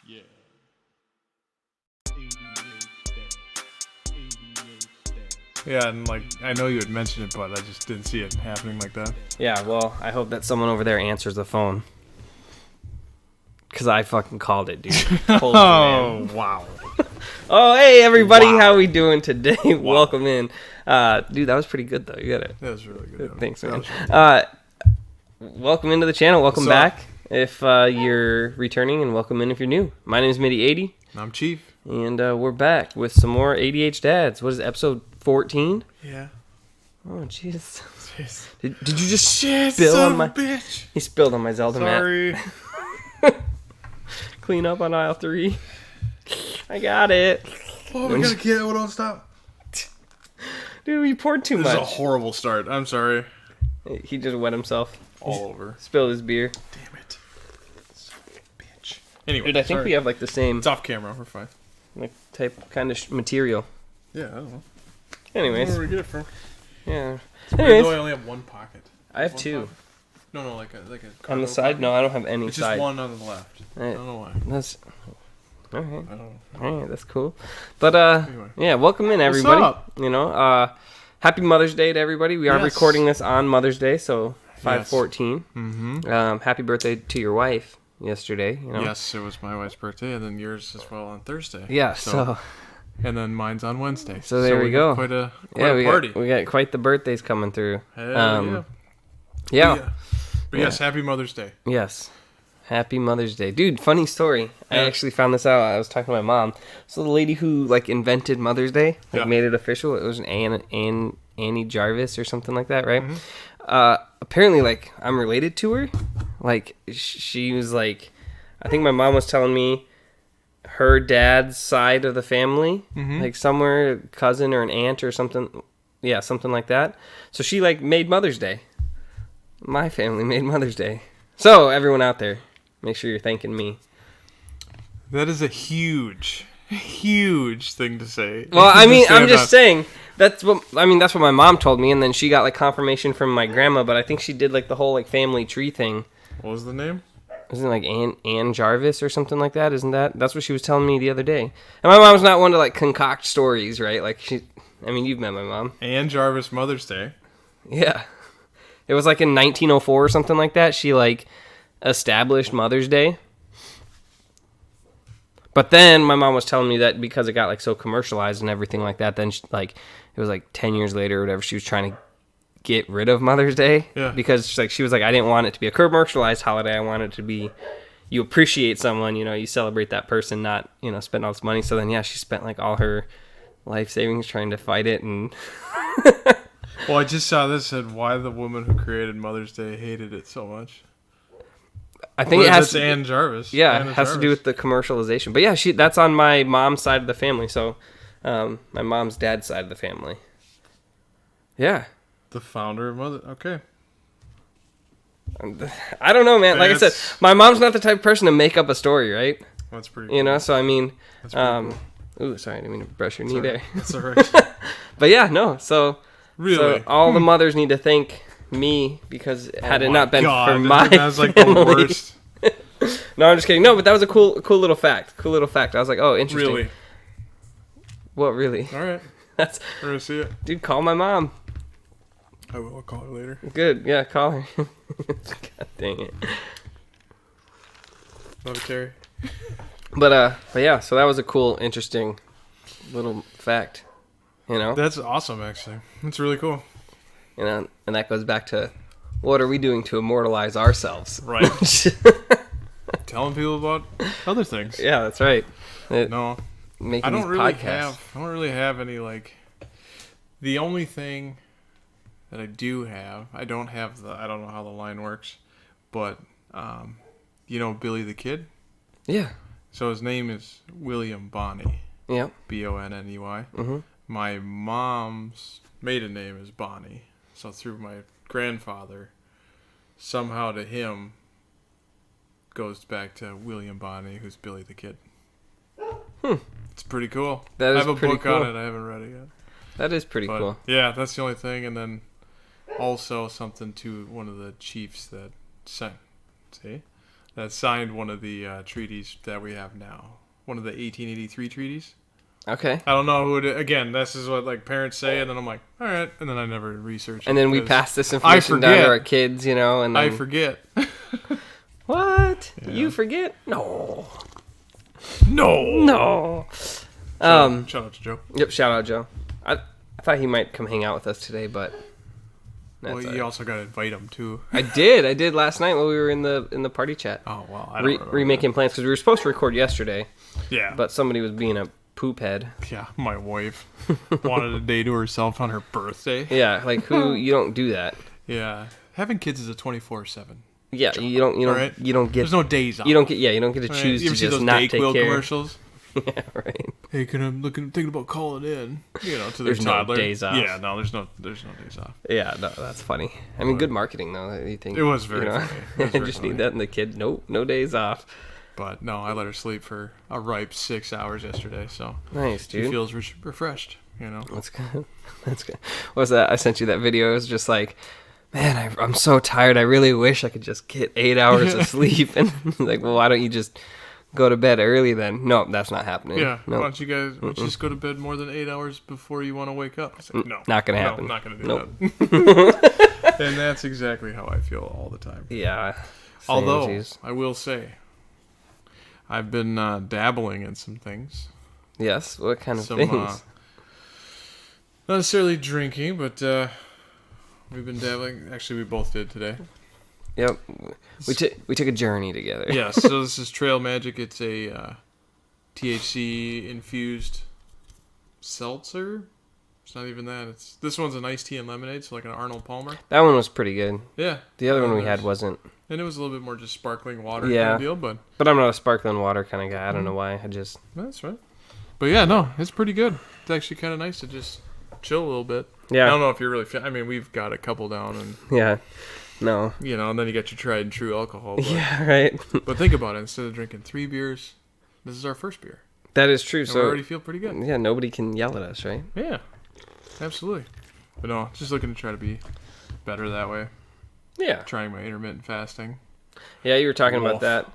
Yeah. 88 stats. 88 stats. Yeah, and like I know you had mentioned it, but I just didn't see it happening like that. Yeah, well, I hope that someone over there answers the phone. Because I fucking called it, dude. Told you, man. Wow. Oh, hey, everybody. Wow. How we doing today? Welcome in. Dude, that was pretty good, though. You got it. That was really good. Thanks, That man. was really good. Welcome into the channel. Welcome What's up? back if you're returning, and welcome in if you're new. My name is Mitty80, I'm Chief. and we're back with some more ADH Dads. What is it, episode 14? Yeah. Oh, jeez. Jeez. Did you just Shit, spill son on of my... a bitch. He spilled on my Zelda mat. Sorry. Clean up on aisle 3. I got it. Oh, we gotta get it. Don't stop. Dude, you poured too This is a much. horrible start. I'm sorry. He just wet himself. All over. Spilled his beer. Damn it. Son of a bitch. Anyway, Dude, I think we have like the same It's off camera. We're fine. like type kind of material. Yeah, I don't know. Anyways, Where do we get it from? yeah. Weird though, I Anyways, only have one pocket. I have One 2. pocket? No, like a On cargo the side? pocket. No, I don't have any It's side. just one on the left. I Right. don't know why. That's alright. I don't know. Alright, that's cool. But Anyway. yeah, welcome in everybody. up? You know, happy Mother's Day to everybody. We are Yes. recording this on Mother's Day, so 5/14. Mm-hmm. Happy birthday to your wife yesterday. You know. Yes, it was my wife's birthday, and then yours as well on Thursday. Yeah. So And then mine's on Wednesday. So there we go. Got quite a we party. got quite the birthdays coming through. Hell yeah. Yeah. But yes, happy Mother's Day. Yes. Happy Mother's Day. Dude, funny story. I Yeah. actually found this out. I was talking to my mom. So the lady who like invented Mother's Day, like Yeah. made it official, it was Annie Jarvis or something like that, right? Mm-hmm. Apparently like I'm related to her. Like she was like, I think my mom was telling me her dad's side of the family, Mm-hmm. like somewhere a cousin or an aunt or something. Yeah, something like that. So she like made Mother's Day. My family made Mother's Day. So everyone out there, make sure you're thanking me. That is a huge thing to say. Well, I mean, I'm stand just up. saying that's what my mom told me, and then she got like confirmation from my grandma. But I think she did like the whole like family tree thing. What was the name? Isn't it like Ann Jarvis or something like that? Isn't that's what she was telling me the other day? And my mom's not one to like concoct stories, right? Like I mean, you've met my mom. Ann Jarvis Mother's Day. Yeah, it was like in 1904 or something like that. She like established Mother's Day. But then my mom was telling me that because it got like so commercialized and everything like that, then like it was like 10 years later or whatever, she was trying to get rid of Mother's Day. Yeah. Because she was like, I didn't want it to be a commercialized holiday. I wanted it to be, you appreciate someone, you know, you celebrate that person, not, you know, spend all this money. So then, yeah, she spent like all her life savings trying to fight it. And Well, I just saw this said why the woman who created Mother's Day hated it so much. I think it has That's Ann Jarvis. Yeah, Anna it has to do Jarvis. with the commercialization. But yeah, that's on my mom's side of the family. So, my mom's dad's side of the family. Yeah. the founder of Mother. Okay. I don't know, man. Like I said, That's- my mom's not the type of person to make up a story, right? That's pretty. You know, so I mean, That's pretty cool. ooh, sorry, I didn't mean to brush your knee Sorry. there. That's all right. But yeah, no. So Really? all the mothers need to thank me because had it Oh not my been God, for my that was like the family- worst. No, I'm just kidding. No, but that was a cool little fact. Cool little fact. I was like, oh, interesting. Really? What really? All right. That's We're gonna see it. dude. Call my mom. I will. I'll call her later. Good. Yeah, call her. God dang it. Love it, Terry. But yeah, so that was a cool, interesting little fact. You know? That's awesome, actually. That's really cool. You know, and that goes back to what are we doing to immortalize ourselves? Right. Telling people about other things. Yeah, that's right. No, Making I don't these really podcasts. I don't really have any like. The only thing that I do have, I don't know how the line works, but you know Billy the Kid. Yeah. So his name is William Bonney. Yeah. Bonney. Mhm. My mom's maiden name is Bonnie. So through my grandfather, somehow to him goes back to William Bonney, who's Billy the Kid. It's pretty cool. That is I have a pretty book cool. on it. I haven't read it yet. That is pretty But cool. yeah, that's the only thing. And then also something to one of the chiefs that sent. See? that signed one of the treaties that we have now. One of the 1883 treaties. Okay. I don't know who it is. Again, this is what like parents say, and then I'm like, all right, and then I never research it. And then we because pass this information down to forget. our kids, you know, and then, I forget. what? Yeah. You forget? No. No. Shout out to Joe. Yep, shout out Joe. I thought he might come hang out with us today, but that's Well, all you right. also got to invite him too. I did last night while we were in the party chat. Oh well, I don't remember Remaking plans because we were supposed to record yesterday, that. Yeah, but somebody was being a poop head. yeah, my wife wanted a day to herself on her birthday. Yeah, like who you don't do that. Yeah, having kids is a 24/7. Yeah, you don't Alright. you don't get There's no days off. you don't get to Right? choose You to ever see just those not take Dayquil care. commercials? Yeah, right. Hey, I'm thinking about calling in. You know, to their There's no toddler. days off. Yeah, no, there's no days off. Yeah, no, that's funny. I mean, good marketing though. You think It was very funny. It was I very just funny. need that in the kid. Nope, no days off. But no, I let her sleep for a ripe 6 hours yesterday, so Nice, she dude. feels refreshed. You know. That's good. That's good. What was that? I sent you that video. It was just like, man, I'm so tired. I really wish I could just get 8 hours of sleep. And like, well, why don't you just go to bed early then? No, that's not happening. Yeah. Why No, don't you guys just go to bed more than 8 hours before you want to wake up? It's like, no, not gonna no, happen. I'm not gonna do Nope. that. And that's exactly how I feel all the time. yeah. Although Samesies. I will say, I've been dabbling in some things. Yes. What kind of Some things? not necessarily drinking, but we've been dabbling. Actually, we both did today. Yep. We took a journey together. Yes. So this is Trail Magic. It's a THC infused seltzer. It's not even that. This one's an iced tea and lemonade, so like an Arnold Palmer. That one was pretty good. Yeah. The other one we Nice. had wasn't. And it was a little bit more just sparkling water Yeah. kind of deal, but But I'm not a sparkling water kind of guy. I don't know why. I just. that's right. But yeah, no, it's pretty good. It's actually kind of nice to just chill a little bit. Yeah. I don't know if you're really. I mean, we've got a couple down, and Yeah. No. you know, and then you got your tried and true alcohol. But, Yeah. Right. but think about it. Instead of drinking 3 beers, this is our first beer, That is true. and we So already feel pretty good. yeah, nobody can yell at us, right? Yeah, absolutely. But no, just looking to try to be better that way. Yeah. Trying my intermittent fasting. Yeah, you were talking Wolf. about that.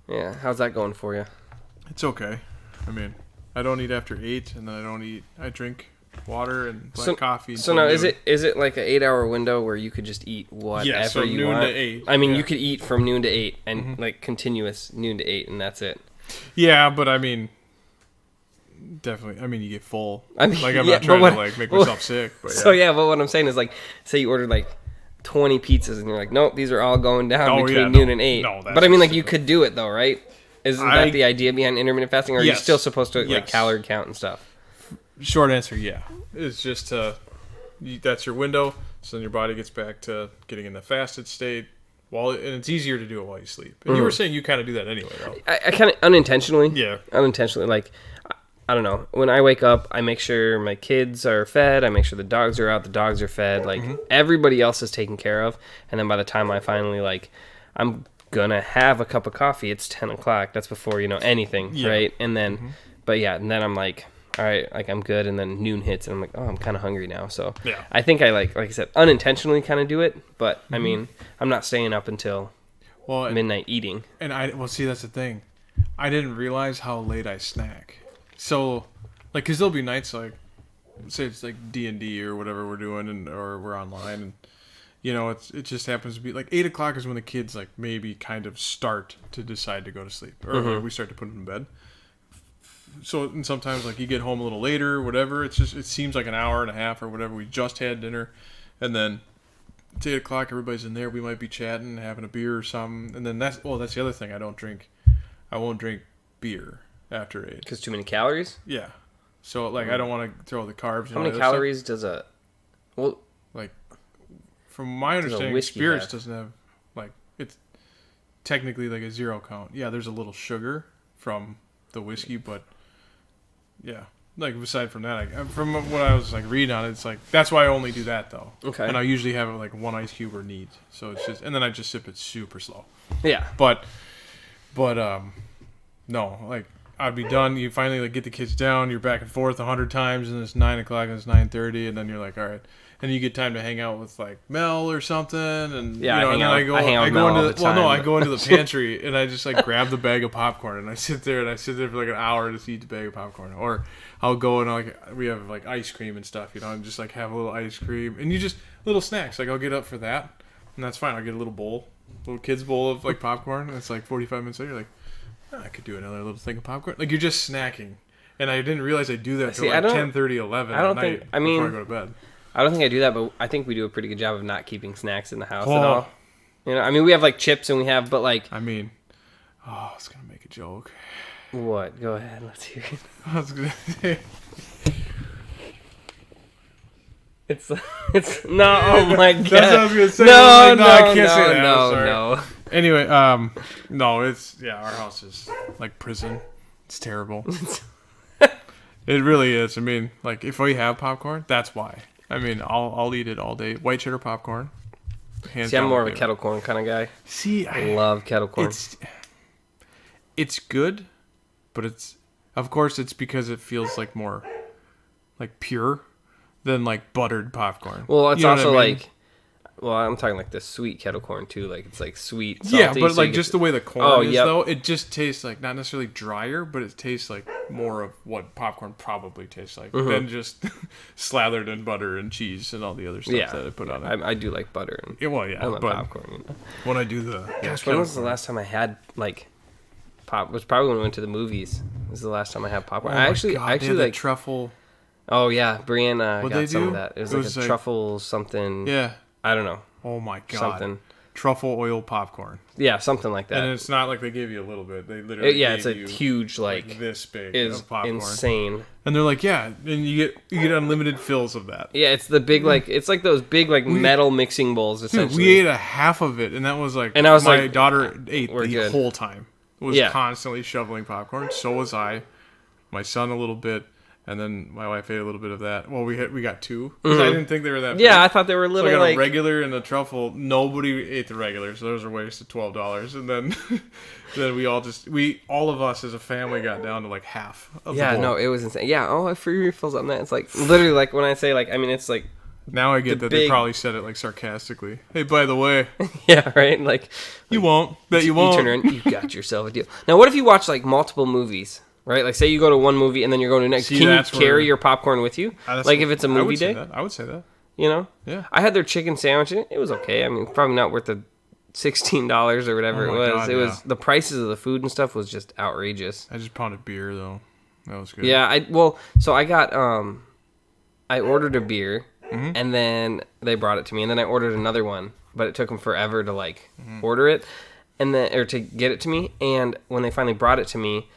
Yeah, how's that going for you? It's okay. I mean, I don't eat after 8, and then I drink water and black coffee. So until now noon. is it like an 8-hour window where you could just eat whatever Yes, from you noon want? to 8. I mean, Yeah. you could eat from noon to 8 and like continuous noon to 8, and that's it. Yeah, but I mean, definitely. I mean, you get full. I mean, like I'm yeah, not trying but to what- like make well, myself sick. But yeah. So yeah, but what I'm saying is like, say you ordered like 20 pizzas, and you're like, nope, these are all going down Oh, between yeah, noon no. and 8. No, that's but I mean, like, just you could do it though, right? Isn't that the idea behind intermittent fasting? Or are you Yes. still supposed to like Yes. calorie count and stuff? Short answer, yeah. It's just that's your window, so then your body gets back to getting in the fasted state. And it's easier to do it while you sleep. And you were saying you kind of do that anyway, though. I kind of unintentionally. Yeah. Unintentionally, like, I don't know. When I wake up, I make sure my kids are fed. I make sure the dogs are out. The dogs are fed. Like, everybody else is taken care of. And then by the time I finally, like, I'm gonna have a cup of coffee, it's 10 o'clock. That's before, anything, Yeah. right? And then, but yeah, and then I'm like, all right, like, I'm good. And then noon hits, and I'm like, oh, I'm kind of hungry now. So Yeah. I think I, like I said, unintentionally kind of do it. But, I mean, I'm not staying up until Well, midnight eating. well, see, that's the thing. I didn't realize how late I snack. So, like, because there'll be nights, like, say it's like D&D or whatever we're doing, or we're online, and, it just happens to be, like, 8 o'clock is when the kids, like, maybe kind of start to decide to go to sleep, or we start to put them in bed. So, and sometimes, like, you get home a little later, whatever, it seems like an hour and a half or whatever, we just had dinner, and then it's 8 o'clock, everybody's in there, we might be chatting, having a beer or something, and then that's the other thing, I won't drink beer after 8. Because too many calories? Yeah. So, like, I don't want to throw the carbs. And How all many that other calories does a... Well, stuff. Like, from my a understanding, whiskey spirits have? doesn't have, like, it's technically like a 0 count. Yeah, there's a little sugar from the whiskey, but yeah. Like, aside from that, from what I was, like, reading on it, it's like, that's why I only do that, though. Okay. And I usually have, like, 1 ice cube or neat. So it's just, and then I just sip it super slow. yeah. But no, like, I'd be done. You finally, like, get the kids down. You're back and forth 100 times, and it's 9 o'clock, and it's 9:30, and then you're like, all right. and you get time to hang out with like Mel or something, and Yeah, you know, I and hang then out- I hang out with Mel all the time. I go into the pantry and I just like grab the bag of popcorn and I sit there for like an hour to eat the bag of popcorn, or I'll go and we have like ice cream and stuff, you know, and just like have a little ice cream and you just little snacks. Like I'll get up for that, and that's fine. I'll get a little kid's bowl of like popcorn, and it's like 45 minutes later, you're like, oh, I could do another little thing of popcorn. Like you're just snacking. And I didn't realize I do that See, till I like don't- 10:30, 11 I don't at think- night I mean- before I go to bed. I don't think I do that, but I think we do a pretty good job of not keeping snacks in the house Oh. at all. You know, I mean, we have like chips and we have, but like, I mean, I was gonna make a joke. what? Go ahead, let's hear it. I was gonna say, It's no. Oh my god. that's what I was gonna say. No, I was like, no, I can't say no, that. I'm no, sorry. no. Anyway, no, it's our house is like prison. It's terrible. It really is. I mean, like if we have popcorn, that's why. I mean, I'll eat it all day. White cheddar popcorn. Hands See, I'm down more my of a favorite. kettle corn kind of guy. See, I love kettle corn. It's good, but of course it's because it feels like more like pure than like buttered popcorn. Well, it's You know what also I mean? like, well, I'm talking like the sweet kettle corn too. Like it's like sweet, yeah, salty, but so like you just get the way the corn Oh, is yep. though, it just tastes like not necessarily drier, but it tastes like more of what popcorn probably tastes like than just slathered in butter and cheese and all the other stuff yeah. that I put on it. I do like butter and Yeah, well, yeah, I love but popcorn. You know? when I do the Gosh, when was the last time I had like pop? Was probably when we went to the movies. Was the last time I had popcorn. I actually like. truffle. Oh yeah, Brienne What'd got they some do? of that. It was It like was a like- truffle something. Yeah. I don't know, Oh my god. something. Truffle oil popcorn. Yeah, something like that. And it's not like they gave you a little bit. They literally Yeah, it's a gave you huge like. this big Is of popcorn. insane. And they're like, yeah, and you get unlimited fills of that. Yeah, it's the big like it's like those big like metal mixing bowls Dude, essentially. we ate a half of it, and that was like, And I was my like, daughter ate we're the good. whole time. Was Yeah. constantly shoveling popcorn. So was I. My son a little bit, and then my wife ate a little bit of that. Well, we got two. 'Cause I didn't think they were that. Yeah, big. I thought they were So I little got like a regular and a truffle. Nobody ate the regular, so those are wasted $12. And then, then all of us as a family got down to like half of the yeah, bowl. no, it was insane. Yeah, oh, free refills on that. It's like literally like when I say like I mean it's like Now I get the that they big- probably said it like sarcastically. Hey, by the way, yeah, right? Like you won't. Bet you won't. You turn around, you got yourself a deal. Now, what if you watch like multiple movies, right? Like, say you go to one movie and then you're going to next. See, Can you that's carry where- your popcorn with you? That's Like, what- if it's a I movie would say day, that. I would say that. you know? Yeah. I had their chicken sandwich and it was okay. I mean, probably not worth the $16 or whatever Oh it my was. God, It was yeah. the prices of the food and stuff was just outrageous. I just pounded beer though. That was good. Yeah, so I got I ordered a beer and then they brought it to me and then I ordered another one, but it took them forever to like order it and then or to get it to me, and when they finally brought it to me,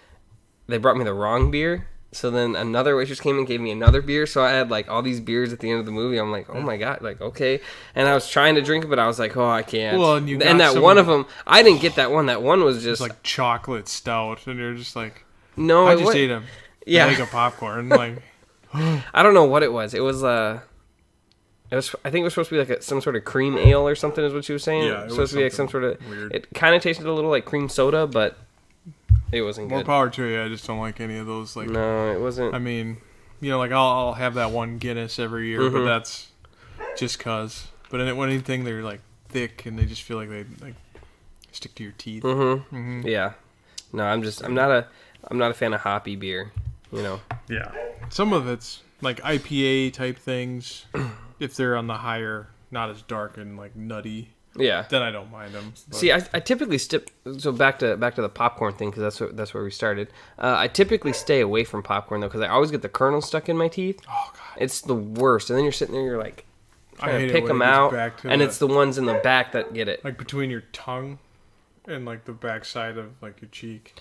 they brought me the wrong beer. So then another waitress came and gave me another beer. So I had like all these beers at the end of the movie. I'm like, oh my god, like okay. And I was trying to drink it, but I was like, oh, I can't. Well, and you got that some one of of them, I didn't get that one. That one was just It's like chocolate stout, and you're just like, no. I it just wa- ate a Yeah. bag of popcorn. Like, I don't know what it was. It was I think it was supposed to be like some sort of cream ale or something, is what she was saying. Yeah, it It was was supposed to be like some sort of. something weird. It kind of tasted a little like cream soda, but it wasn't more good. power to you. I just don't like any of those. Like, No, it wasn't. I mean, you know, like I'll have that one Guinness every year, Mm-hmm. but that's just cause. But when anything they're like thick and they just feel like they like stick to your teeth. Mm-hmm. Yeah. No, I'm not a fan of hoppy beer. You know. Yeah. Some of it's like IPA type things. If they're on the higher, not as dark and like nutty, Yeah. then I don't mind them. See, I typically so back to the popcorn thing because that's where we started. I typically stay away from popcorn though because I always get the kernel stuck in my teeth. Oh god. It's the worst, and then you're sitting there, you're like I trying hate to it pick when them it gets out, back to and the- it's the ones in the back that get it. like between your tongue and like the back side of like your cheek.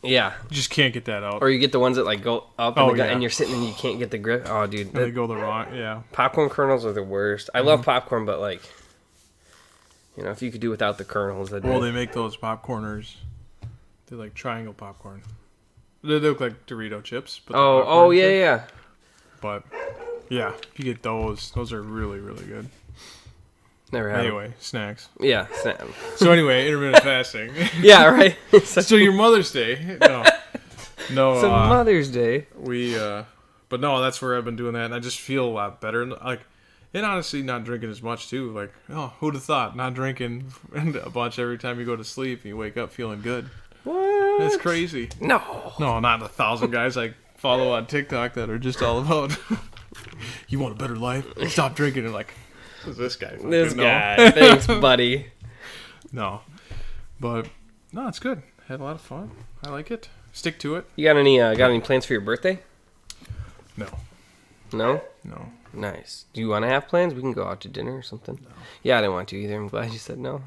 Yeah, You just can't get that out. or you get the ones that like go up Oh, and, yeah. and you're sitting and you can't get the grip. Oh, dude, And they go the wrong. Yeah. popcorn kernels are the worst. I Mm-hmm. love popcorn, but like, you know, if you could do without the kernels, that'd Well, be... they make those popcorners. They're like triangle popcorn. They look like Dorito chips. But they're Oh, popcorn yeah, chips. yeah. But yeah, if you get those are really, really good. Never had 'em. Anyway, snacks. Yeah, So anyway, intermittent fasting. yeah, right. So your Mother's Day. No. So Mother's Day. We But no, that's where I've been doing that, and I just feel a lot better. Like, and honestly, not drinking as much too. Like, oh, who'd have thought? Not drinking a bunch every time you go to sleep, and you wake up feeling good. What? That's crazy. No. No, not 1,000 guys I follow on TikTok that are just all about. You want a better life? Stop drinking. And like, who's this guy? This No. guy. Thanks, buddy. No, but no, it's good. Had a lot of fun. I like it. Stick to it. You got any plans for your birthday? No, No? no. Nice. Do you want to have plans? We can go out to dinner or something. No. Yeah, I didn't want to either. I'm glad you said no.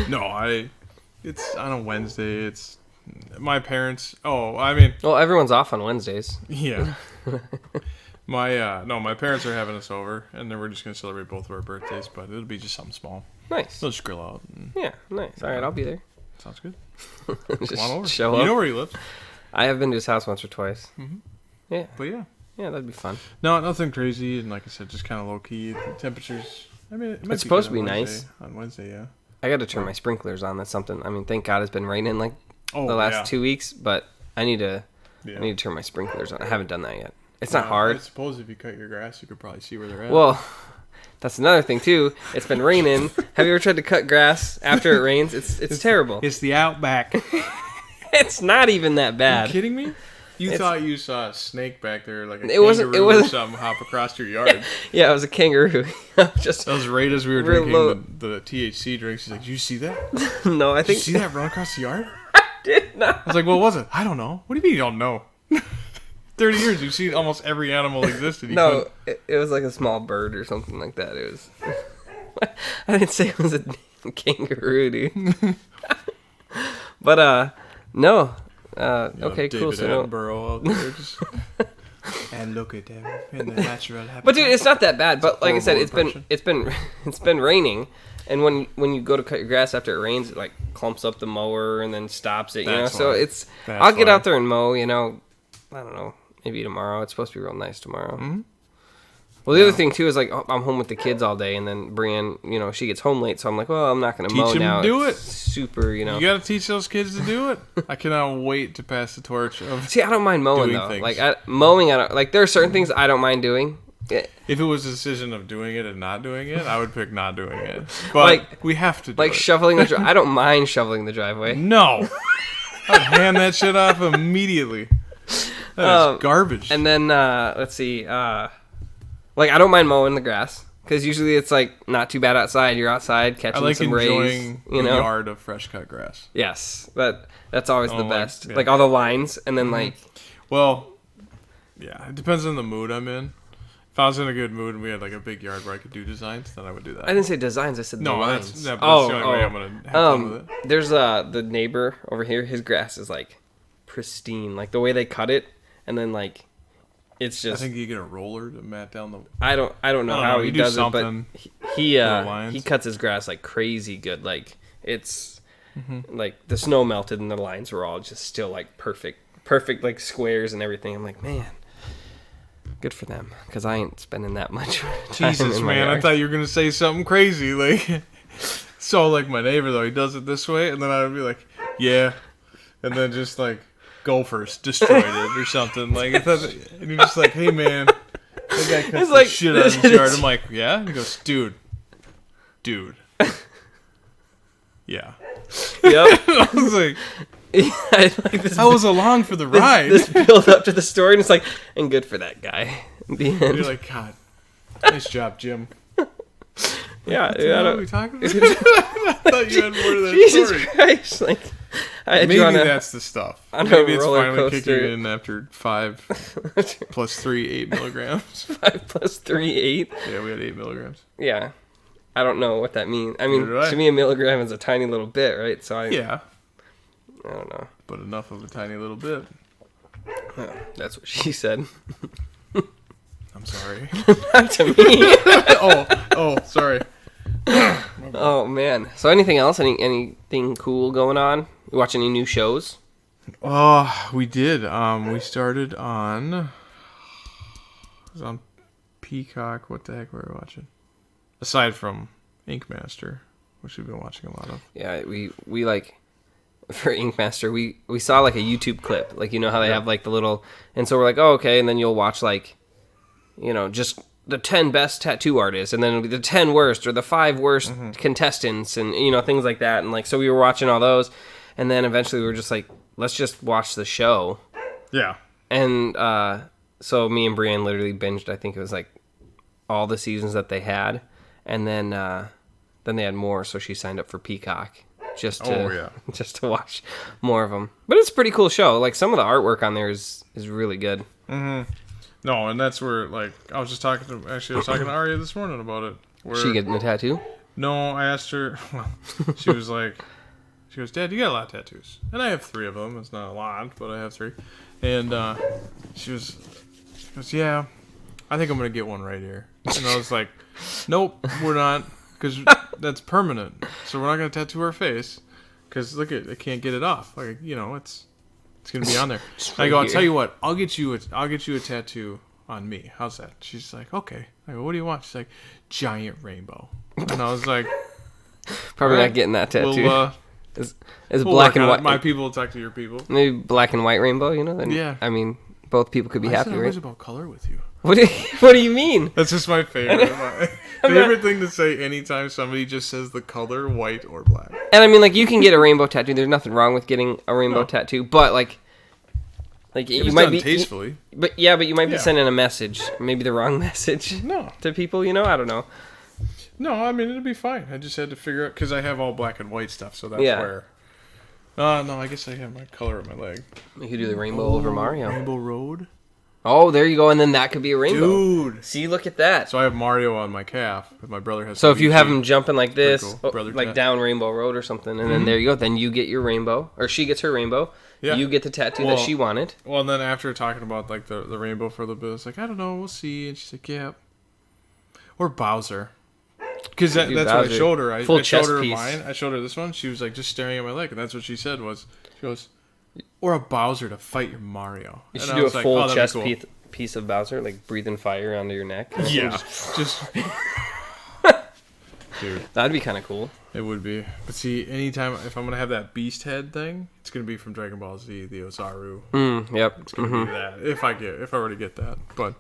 No, it's on a Wednesday. It's my parents. Oh, I mean, Well, everyone's off on Wednesdays. yeah. My parents are having us over, and then we're just gonna celebrate both of our birthdays. But it'll be just something small. Nice. We'll just grill out. And Yeah, nice. All right, I'll be there. sounds good. Just Come on over. show You up. know where he lives. I have been to his house once or twice. Mhm. Yeah, But yeah, that'd be fun. no, nothing crazy, and like I said, just kind of low key. The temperatures. I mean, it might It's be supposed good to be on nice. Wednesday- On Wednesday, yeah. I got to turn my sprinklers on. That's something. I mean, thank God it's been raining like Oh, the last yeah. 2 weeks, but I need to Yeah. I need to turn my sprinklers on. I haven't done that yet. It's not hard. I suppose if you cut your grass, you could probably see where they're at. Well, that's another thing too. It's been raining. Have you ever tried to cut grass after it rains? It's terrible. it's the outback. It's not even that Are bad. you kidding me? You It's- thought you saw a snake back there, like a It wasn't- kangaroo it or wasn't- something, hop across your yard. Yeah, it was a kangaroo. Just That was right as we were Real drinking low. the THC drinks. He's like, "Did you see that? no, I Did you think see that run across the yard?" did not. I was like, "What was it? I don't know. What do you mean you don't know? 30 years, you've seen almost every animal existed. You No, couldn't- it was like a small bird or something like that. It was. I didn't say it was a kangaroo, dude. But no. you know, Okay, David cool. So no. Attenborough out there just. And look at them in the natural habitat. But dude, it's not that bad. But like I said, horrible it's been raining, and when you go to cut your grass after it rains, it like clumps up the mower and then stops it. You That's know, so why. it's That's I'll get why. out there and mow. You know, I don't know, maybe tomorrow. It's supposed to be real nice tomorrow. Mhm. Well, the other thing too is like I'm home with the kids all day, and then Brienne, you know, she gets home late, so I'm like, well, I'm not gonna Teach mow 'em to now. do It's super, you know. You gotta teach those kids to do it. I cannot wait to pass the torch of. See, I don't mind mowing doing though. things. Like mowing, I don't like. There are certain things I don't mind doing. If it was a decision of doing it and not doing it, I would pick not doing it. But Like- we have to do Like it. shoveling the I don't mind shoveling the driveway. No. I'd hand that shit off immediately. That is garbage. And then let's see, like I don't mind mowing the grass because usually it's like not too bad outside. You're outside I catching like some rays. enjoying You the know, yard of fresh cut grass. yes, that's always the Oh, like, best. yeah. Like all the lines, and then like Well, yeah, it depends on the mood I'm in. If I was in a good mood and we had like a big yard where I could do designs, then I would do that. I didn't say designs. I said the no, lines. that's the only way I'm gonna have fun with it. There's the neighbor over here. His grass is like pristine. Like the way they cut it, and then like it's I just think you get a roller to mat down the. I don't know I don't how know, he you do does it, something but he little lines. he cuts his grass like crazy good. Like it's like the snow melted and the lines were all just still like perfect like squares and everything. I'm like, man, good for them because I ain't spending that much time Jesus, in my man, I yard. thought you were gonna say something crazy like. So like my neighbor though, he does it this way, and then I would be like, yeah, and then just like gophers destroyed it or something like. It doesn't, and you're just like, hey man, that guy cuts the like- shit out of his yard. I'm like, yeah, and he goes, dude, yeah. Yep. I was like, I like this. I was along for the ride. This build up to the story, and it's like, and good for that guy. The end. You're like, God, nice job, Jim. Yeah, dude, I What are don't- we talking about? I thought you had more to that Jesus story. Christ! Like, I had Maybe you on a, that's the stuff. on a Maybe it's roller finally coaster. kicking in after 5 plus 3, 8 milligrams. 5 plus 3, 8. Yeah, we had 8 milligrams. Yeah, I don't know what that means. I mean, Neither do I. to me, a milligram is a tiny little bit, right? So Yeah, I don't know. but enough of a tiny little bit. Oh, that's what she said. I'm sorry. Not to me. oh, sorry. Oh man. So anything else? Anything cool going on? You watch any new shows? Oh, we did. We started on. It was on Peacock. What the heck were we watching? Aside from Ink Master, which we've been watching a lot of. Yeah, we like for Ink Master, we saw like a YouTube clip, like you know how they have like the little, and so we're like, oh okay, and then you'll watch like, you know, just the 10 best tattoo artists, and then it'll be the 10 worst or the 5 worst contestants, and you know things like that, and like so we were watching all those, and then eventually we were just like, let's just watch the show, Yeah. and so me and Brienne literally binged. I think it was like all the seasons that they had, and then they had more, so she signed up for Peacock just to just to watch more of them. But it's a pretty cool show. Like some of the artwork on there is really good. No, and that's where, like, I was talking to Aria this morning about it. Where, She getting a tattoo? No, I asked her, well, she was like, she goes, Dad, you got a lot of tattoos. And I have 3 of them. It's not a lot, but I have 3. And she goes, yeah, I think I'm going to get one right here. And I was like, nope, we're not, because that's permanent. So we're not going to tattoo her face, because look at, I can't get it off. Like, you know, it's going to be on there. I go, I'll tell you what, I'll get you a tattoo on me. How's that? She's like, okay. I go, what do you want? She's like, giant rainbow. And I was like, Probably all right, not getting that tattoo. We'll, It's we'll black work and on it. white. My people will talk to your people. Maybe black and white rainbow, you know? Then, Yeah. I mean, both people could be Why is happy, it right? always about color with you? What do you mean? That's just my favorite. My favorite thing to say anytime somebody just says the color white or black. And I mean, like, you can get a rainbow tattoo. There's nothing wrong with getting a rainbow tattoo, but like If you it's might done be tastefully. But you might be Yeah. sending a message, maybe the wrong message No. to people. You know, I don't know. No, I mean, it'll be fine. I just had to figure out, because I have all black and white stuff, so that's Yeah. where. No, I guess I have my color on my leg. You could do the rainbow over Mario. Rainbow Road? Oh, there you go, and then that could be a rainbow. Dude! See, look at that. So I have Mario on my calf, but my brother has So if you Luigi. have him jumping like this, Pretty cool. Brother like tat. down Rainbow Road or something, and then there you go. Then you get your rainbow, or she gets her rainbow. Yeah. You get the tattoo Well, that she wanted. Well, and then after talking about like the rainbow for a little bit, I was like, I don't know, we'll see. And she's like, yeah. Or Bowser. Because that's what I Bowser. showed her. I Full showed chest her piece. mine. I showed her this one. She was like just staring at my leg, and that's what she said was, she goes, or a Bowser to fight your Mario. You And should I do a was like, full oh, that'd be chest cool. piece of Bowser, like breathing fire onto your neck. Yeah, just dude, That'd be kind of cool. it would be. But see, anytime if I'm gonna have that beast head thing, it's gonna be from Dragon Ball Z, the Ozaru. Yep. It's gonna be that if I already get that. But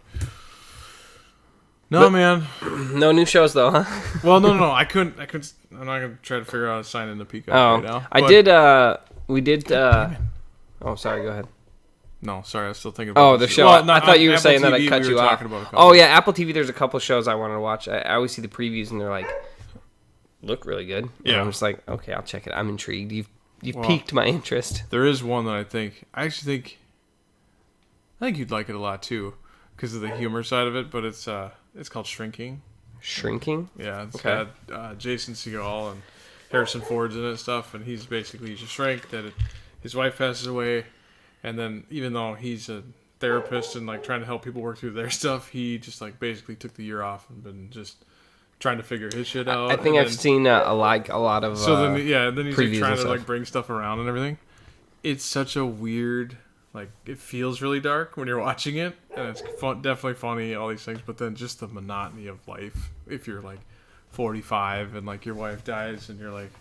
no, man. No new shows though, huh? Well, no. I couldn't. I'm not gonna try to figure out how to sign into Peacock right now. I but- did. We did. Oh, sorry. Go ahead. No, sorry, I was still thinking about Oh, the show. I thought on you were Apple saying that I TV, cut we you were off. talking about a couple. Oh yeah, Apple TV. There's a couple shows I wanted to watch. I always see the previews and they're like, look really good. And Yeah. I'm just like, okay, I'll check it. I'm intrigued. You've Well, piqued my interest. There is one that I actually think you'd like it a lot too, because of the humor side of it. But it's called Shrinking. Shrinking. Yeah, it's Okay. got Jason Segel and Harrison Ford's in it and stuff, and he's basically just shrink that his wife passes away, and then even though he's a therapist and like trying to help people work through their stuff, he just like basically took the year off and been just trying to figure his shit out. I think and I've seen a lot of. So then then he's like previews trying and to stuff. like bring stuff around and everything. It's such a weird, like it feels really dark when you're watching it, and it's definitely funny, all these things. But then just the monotony of life. If you're like 45 and like your wife dies and you're like,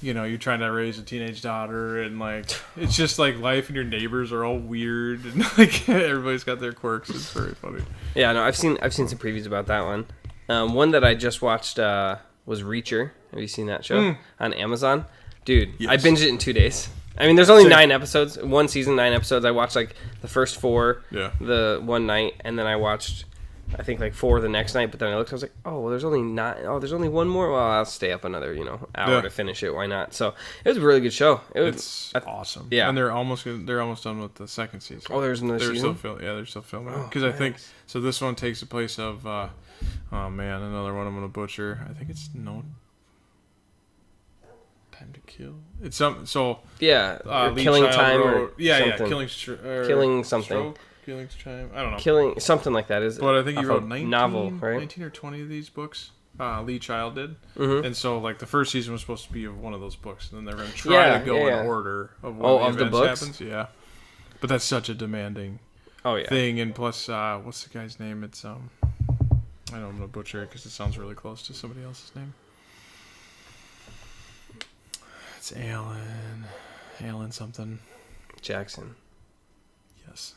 you know, you're trying to raise a teenage daughter, and like it's just like life, and your neighbors are all weird, and like everybody's got their quirks. It's very funny. Yeah, no, I've seen some previews about that one. One that I just watched was Reacher. Have you seen that show on Amazon? Dude, I Yes. binged it in 2 days. I mean, there's only Same. 9 episodes. One season, 9 episodes. I watched like the first 4 Yeah. the one night, and then I watched I think like 4 the next night. But then I looked, I was like, oh, well, there's only 9. Oh, there's only one more. Well, I'll stay up another hour Yeah. to finish it. Why not? So it was a really good show. It was. It's I- awesome. yeah. and they're almost done with the second season. Oh, there's another they're season? still filming Oh, because I think nice. so. This one takes the place of oh man, another one I'm gonna butcher. I think it's No Time to Kill. It's some so Yeah, or Lee killing Child time wrote- or yeah something. killing something. Stroke, killing time. I don't know. Killing something like that is. But I think he off wrote a 19, novel, right? 19 or 20 of these books. Lee Child did, Mhm. and so like the first season was supposed to be of one of those books, and then they're going to try Yeah, to go yeah. in order of when Oh, the of the events books? happens. Yeah, but that's such a demanding Oh yeah. thing, and plus, what's the guy's name? It's I know I'm gonna butcher it because it sounds really close to somebody else's name. It's Alan. Alan something. Jackson. Yes.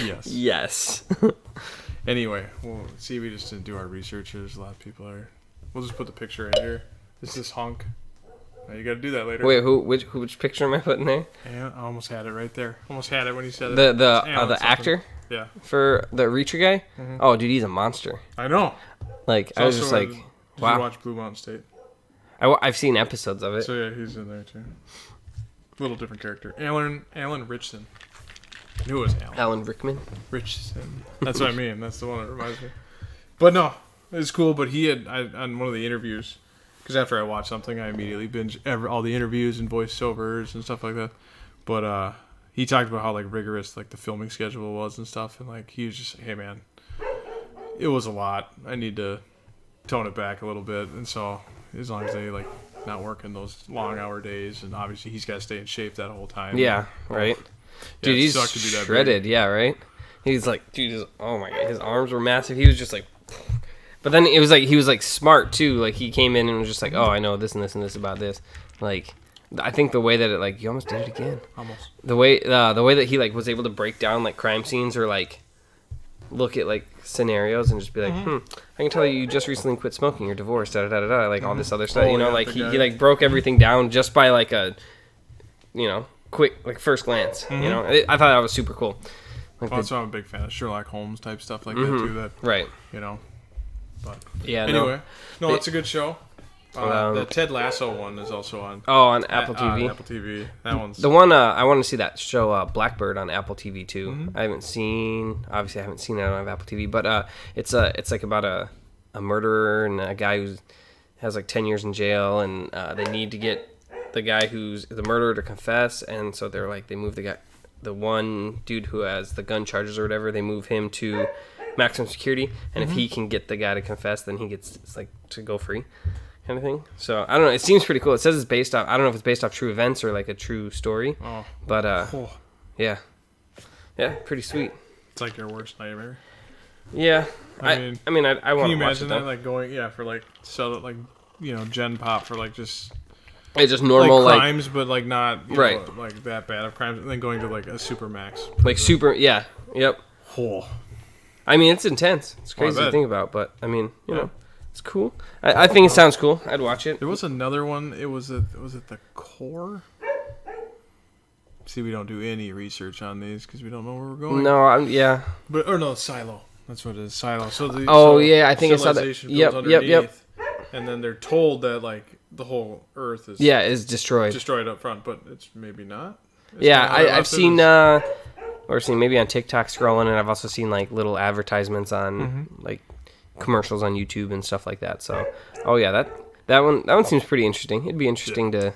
Yes. Yes. Anyway, we'll see. We just didn't do our research. There's a lot of people are. We'll just put the picture in here. This is Hunk. You got to do that later. Wait, which picture am I putting there? Yeah, I almost had it right there. Almost had it when you said it. The Something. actor Yeah. for the Reacher guy. Mhm. Oh, dude, he's a monster. I know. Like It's I was also just like, Did wow. you watch Blue Mountain State? I've seen episodes of it. So yeah, he's in there too. Little different character. Alan Richson. I knew it was Alan. Alan Rickman. Richson. That's what I mean. That's the one that reminds me. But no, it's cool. But he had on one of the interviews, because after I watch something, I immediately binge all the interviews and voiceovers and stuff like that. But he talked about how like rigorous like the filming schedule was and stuff, and like he was just, hey man, it was a lot. I need to tone it back a little bit, and so as long as they like not working those long hour days, and obviously he's got to stay in shape that whole time. Yeah, right. Yeah, Dude, it he's sucked to be that big. shredded. Yeah, right. He's like, dude, oh my god, his arms were massive. He was just like, but then it was like he was like smart too. Like he came in and was just like, oh, I know this and this and this about this. Like, I think the way that it like you almost did it again. Almost. The way that he like was able to break down like crime scenes or like look at like scenarios and just be like, I can tell you just recently quit smoking, you're divorced, da da da da, like all this other stuff. Oh, You know, yeah, like the he guy. like broke everything down just by like a, you know, quick like first glance. You know, I thought that was super cool. Like Also, I'm a big fan of Sherlock Holmes type stuff like that too. That right. you know. But Yeah. anyway, no, They- it's a good show. The Ted Lasso one is also on Oh, on Apple TV. Apple TV. That one's The one I want to see that show Blackbird on Apple TV too. Mm-hmm. I haven't seen it on Apple TV, but it's like about a murderer and a guy who has like 10 years in jail, and they need to get the guy who's the murderer to confess, and so they're like they move the one dude who has the gun charges or whatever, they move him to maximum security, and if he can get the guy to confess, then he gets like to go free. Kind of thing. So I don't know. It seems pretty cool. It says it's based off. I don't know if it's based off true events or like a true story. oh, But oh, yeah, pretty sweet. it's like your worst nightmare. Yeah, I mean, I Can want you to watch imagine it that though. like going for like sell it like Gen Pop for like just It's just normal like like crimes, but like not you Right. know, like that bad of crimes, and then going to like a Supermax. super. Yeah, yep. Oh, I mean, it's intense. It's I crazy to bet. think about, but I mean, you Yeah. know, it's cool. I think it sounds cool. I'd watch it. there was another one. It was it the Core? See, we don't do any research on these because we don't know where we're going. No, yeah. But or no, Silo. That's what it is. Silo. So the Oh, yeah, I think I saw that. civilization Yep, builds yep, yep. underneath, and then they're told that like the whole Earth is Yeah, it's destroyed. destroyed up front, but it's maybe not. It's Yeah, kinda how they I've left it seen is- or seen maybe on TikTok scrolling, and I've also seen like little advertisements on like commercials on YouTube and stuff like that. So, oh yeah, that one seems pretty interesting. It'd be interesting to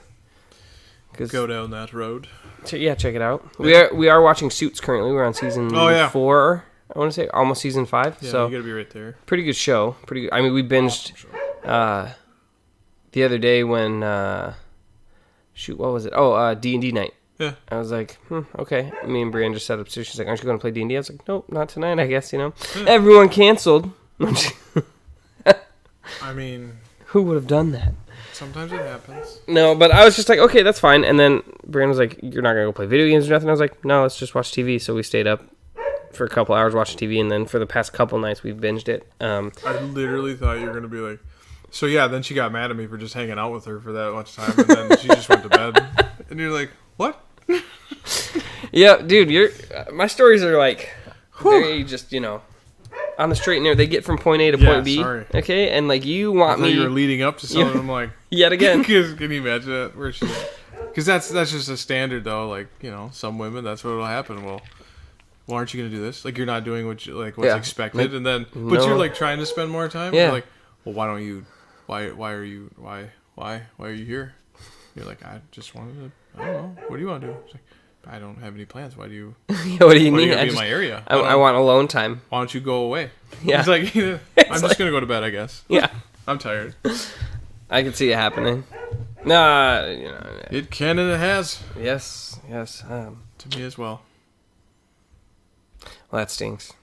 go down that road. check it out. We are watching Suits currently. We're on season Oh, yeah. 4. I want to say almost season 5. Yeah, So you gotta be right there. pretty good show. Pretty good. I mean, we binged the other day when what was it? Oh, D&D night. Yeah. I was like, okay. Me and Brienne just sat upstairs. She's like, aren't you going to play D&D? I was like, nope, not tonight, I guess, you know. Everyone canceled. I mean, Who would have done that? sometimes it happens. No, but I was just like, okay, that's fine. And then Brienne was like, you're not going to go play video games or nothing? I was like, no, let's just watch TV. So we stayed up for a couple hours watching TV, and then for the past couple nights, we've binged it. I literally thought you were gonna be like, so yeah. Then she got mad at me for just hanging out with her for that much time, and then she just went to bed. And you're like, what? Yeah, dude, my stories are like very just, you know, on the straight and narrow. They get from point A to Yeah, point B. sorry. Okay, and like you I want thought you were me leading up to something. I'm like, yet again. can you imagine that? Where she? Because that's just a standard though. Like some women, that's what'll happen. Well, aren't you gonna do this? Like you're not doing what's Yeah. expected, Like, and then but no. you're like trying to spend more time. Yeah. You're like, well, why don't you? Why are you? Why are you here? You're like, I just wanted to. I don't know. What do you want to do? It's like, I don't have any plans. Why do you? What do you Why do mean? you gotta I, be just, in my area? I want alone time. Why don't you go away? Yeah. It's like I'm like- just gonna go to bed. I guess. Yeah, I'm tired. I could see it happening. Nah, you know. It can and it has Yes. to me as well. Well, that stinks.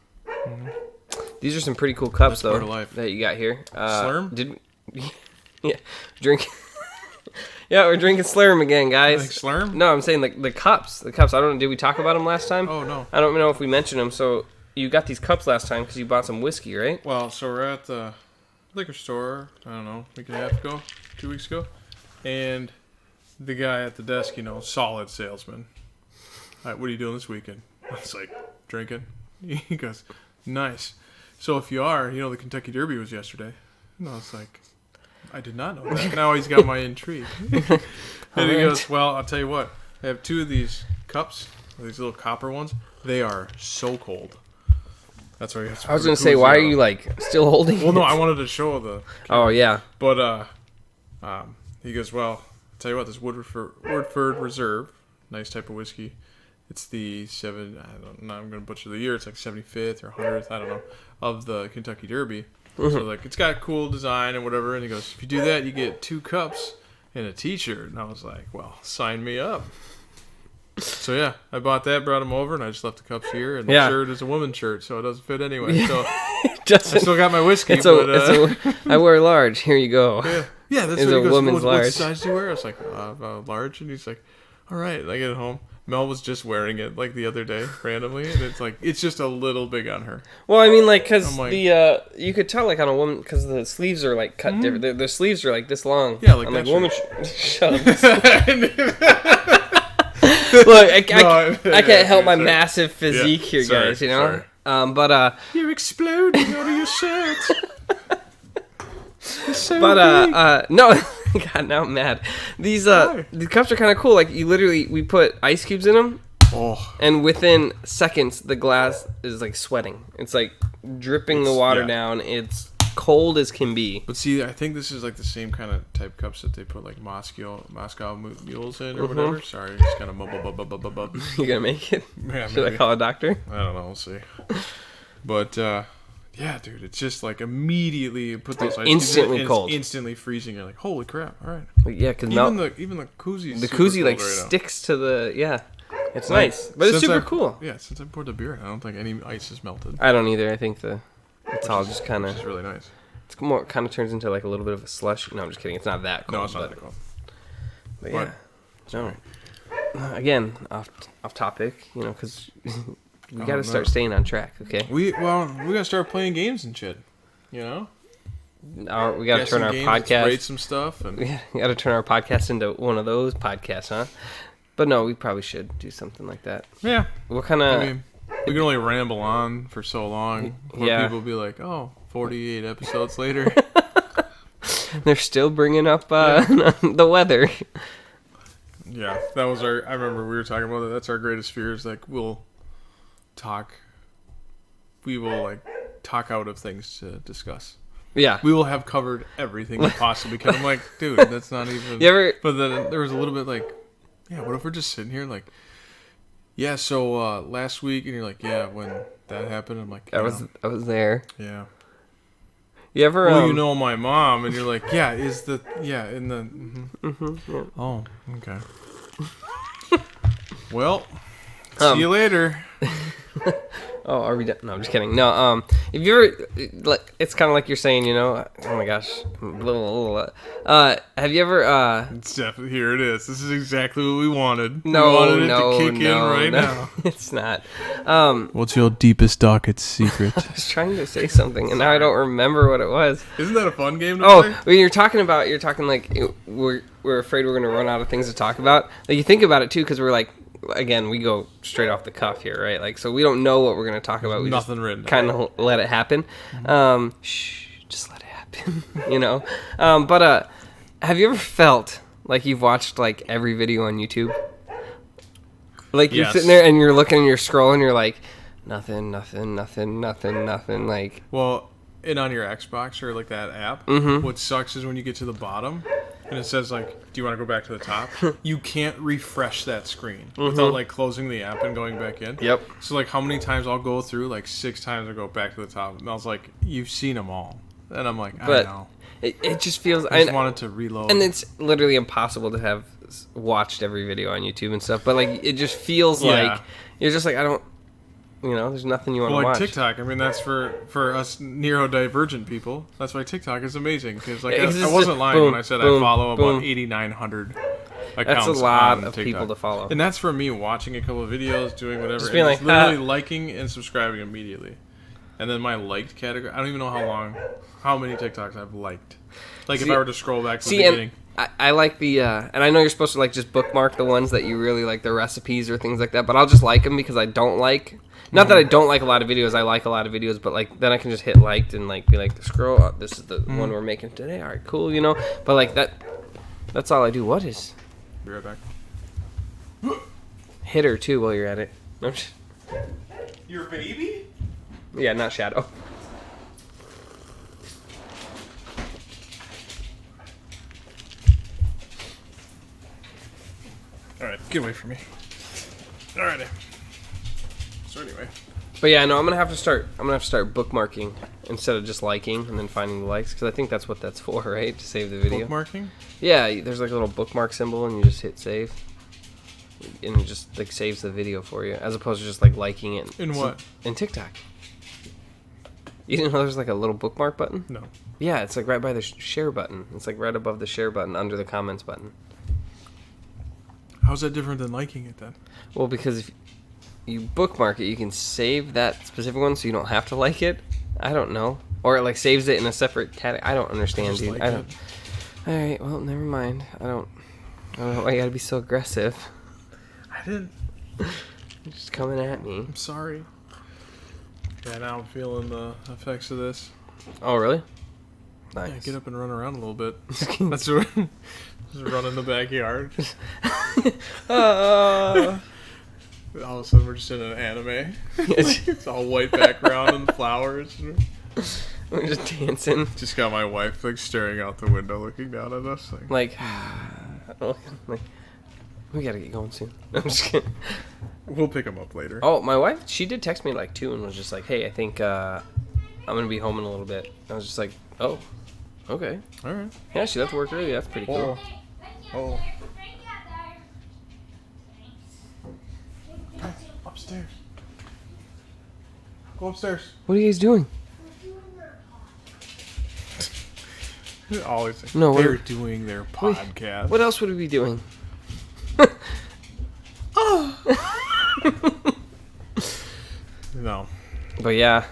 These are some pretty cool cups, That's part though, of life. that you got here. Slurm? Did we, yeah, drink. Yeah, we're drinking Slurm again, guys. Like Slurm? No, I'm saying the cups. The cups. I don't know. Did we talk about them last time? Oh, no. I don't know if we mentioned them. So you got these cups last time because you bought some whiskey, right? Well, so we're at the liquor store, I don't know, a week and a half ago, 2 weeks ago. And the guy at the desk, solid salesman. All right, what are you doing this weekend? I was like, drinking. He goes, nice. So if you are, the Kentucky Derby was yesterday. And I was like, I did not know that. Now he's got my intrigue. And he goes, well, I'll tell you what. I have 2 of these cups, these little copper ones. They are so cold. That's why. I was gonna say, why are you still holding? Well, no, I wanted to show the. Oh yeah. But he goes, well, I'll tell you what, this Woodford Reserve, nice type of whiskey. It's the I'm gonna butcher the year. It's like 75th or 100th, I don't know, of the Kentucky Derby. So it's got a cool design and whatever. And he goes, if you do that, you get 2 cups and a T-shirt. And I was like, well, sign me up. So yeah, I bought that, brought him over, and I just left the cups here. And the shirt is a woman's shirt, so it doesn't fit anyway. So I still got my whiskey. I wear large. Here you go. Yeah, that's it's what he goes, woman's large. What size do you wear? I was like, large. And he's like, all right. And I get it home. Mel was just wearing it the other day randomly, and it's just a little big on her. Well, I mean, because you could tell on a woman because the sleeves are cut different. The sleeves are this long. Yeah, like that. Woman, shut up. Look, I can't help my massive physique here, guys. Sorry. But you're exploding out of your shirt. So no, God, now I'm mad. These cups are kind of cool. We put ice cubes in them, and within seconds the glass is sweating. It's dripping the water down. It's cold as can be. But see, I think this is the same kind of type cups that they put Moscow mules in or whatever. Sorry, just kind of bub. You gonna make it? Yeah, Should I call a doctor? I don't know. We'll see. But yeah, dude, it's just immediately put those ice instantly cubes in, cold, it's instantly freezing. You're like, holy crap! All right. Yeah, because even the koozie. The koozie right sticks to the It's nice, but it's super cool. Yeah, since I poured the beer, I don't think any ice is melted. I don't either. I think it's all just kind of. It's really nice. It's more kind of turns into a little bit of a slush. No, I'm just kidding. It's not that cold. No, it's not that cold. But yeah, no. Again, off topic, because we got to start staying on track. Okay. We gotta start playing games and shit. We got to turn our podcast. Rate some stuff, and we got to turn our podcast into one of those podcasts, huh? But no, we probably should do something like that. Yeah. What kind of? I mean, we can only ramble on for so long. Yeah. People will be like, oh, 48 episodes later. They're still bringing up the weather. Yeah, that was I remember we were talking about that. That's our greatest fear is we will talk out of things to discuss. Yeah. We will have covered everything we possibly can. I'm like, dude, that's not even... But then there was a little bit what if we're just sitting here so last week, and you're like, yeah, when that happened, I'm like, I was there. Yeah. You ever... Well, my mom, and you're like, yeah, in the... yeah. Oh, okay. Well, see you later. Oh, are we done? No, I'm just kidding. No, if you ever, it's kind of like you're saying, oh my gosh, have you ever, It's definitely, here it is. This is exactly what we wanted. No, we wanted it to kick in right now. It's not. What's your deepest, darkest secret? I was trying to say something, and now I don't remember what it was. Isn't that a fun game to play? When you're talking we're afraid we're going to run out of things to talk about. You think about it, too, because we're again, we go straight off the cuff here, right? So we don't know what we're going to talk about. We Nothing written. Kind of let it happen. Just let it happen, But have you ever felt like you've watched every video on YouTube? You're sitting there and you're looking and you're scrolling, you're like, nothing. Well, and on your Xbox or that app, what sucks is when you get to the bottom and it says do you want to go back to the top? You can't refresh that screen without closing the app and going back in. Yep. So how many times I'll go through 6 times I go back to the top, and I was like, you've seen them all, and I'm like, I know. It just feels. I just wanted to reload, and it's literally impossible to have watched every video on YouTube and stuff. But it just feels like you're just I don't. There's nothing you want to Well, like watch. TikTok. I mean, that's for us neurodivergent people. That's why TikTok is amazing. Because like Yeah, 'cause I it's wasn't just lying when I said I follow boom. about 8,900 That's accounts. a lot on of TikTok. people to follow. And that's for me watching a couple of videos, doing whatever, Just and being it's like, literally liking and subscribing immediately. And then my liked category. I don't even know how many TikToks I've liked. Like if See- I were to scroll back to the See, beginning. and I like the, and I know you're supposed to like just bookmark the ones that you really like, the recipes or things like that, but I'll just like them because I don't like. Not that I don't like a lot of videos, I like a lot of videos, but like then I can just hit liked and like be like scroll up. This is the one we're making today. All right, cool, But like that's all I do. What is Be right back. hit her too while you're at it? No, Your baby? yeah, not Shadow. All right, get away from me. Alrighty. So anyway, But yeah, no, I'm gonna have to start bookmarking instead of just liking and then finding the likes because I think that's what that's for, right? To save the video. bookmarking. Yeah, there's like a little bookmark symbol and you just hit save. And it just like saves the video for you, as opposed to just like liking it. In what? In TikTok. You didn't know there's like a little bookmark button? No. Yeah, it's like right by the share button. It's like right above the share button under the comments button. How's that different than liking it then? Well, because if you bookmark it, you can save that specific one so you don't have to like it. I don't know. Or it like saves it in a separate category. I don't understand, Just dude. like I don't. Alright, well, never mind. I don't know why you gotta be so aggressive. I didn't. You're just coming at me. I'm sorry. Yeah, now I'm feeling the effects of this. Oh, really? Yeah, Nice. get up and run around a little bit. That's what. Just run in the backyard. All of a sudden, we're just in an anime. It's all white background and flowers. We're just dancing. Just got my wife like staring out the window, looking down at us. Like, Like, we gotta get going soon. I'm just kidding. we'll pick them up later. Oh, my wife, she did text me like 2 and was just like, hey, I think I'm gonna be home in a little bit. I was just like, oh, okay. All right. Yeah, she left work early. That's pretty cool. Oh. Upstairs. Go upstairs. What are you guys doing? Always. No, they're we're- doing their podcast. What else would we be doing? No. But yeah.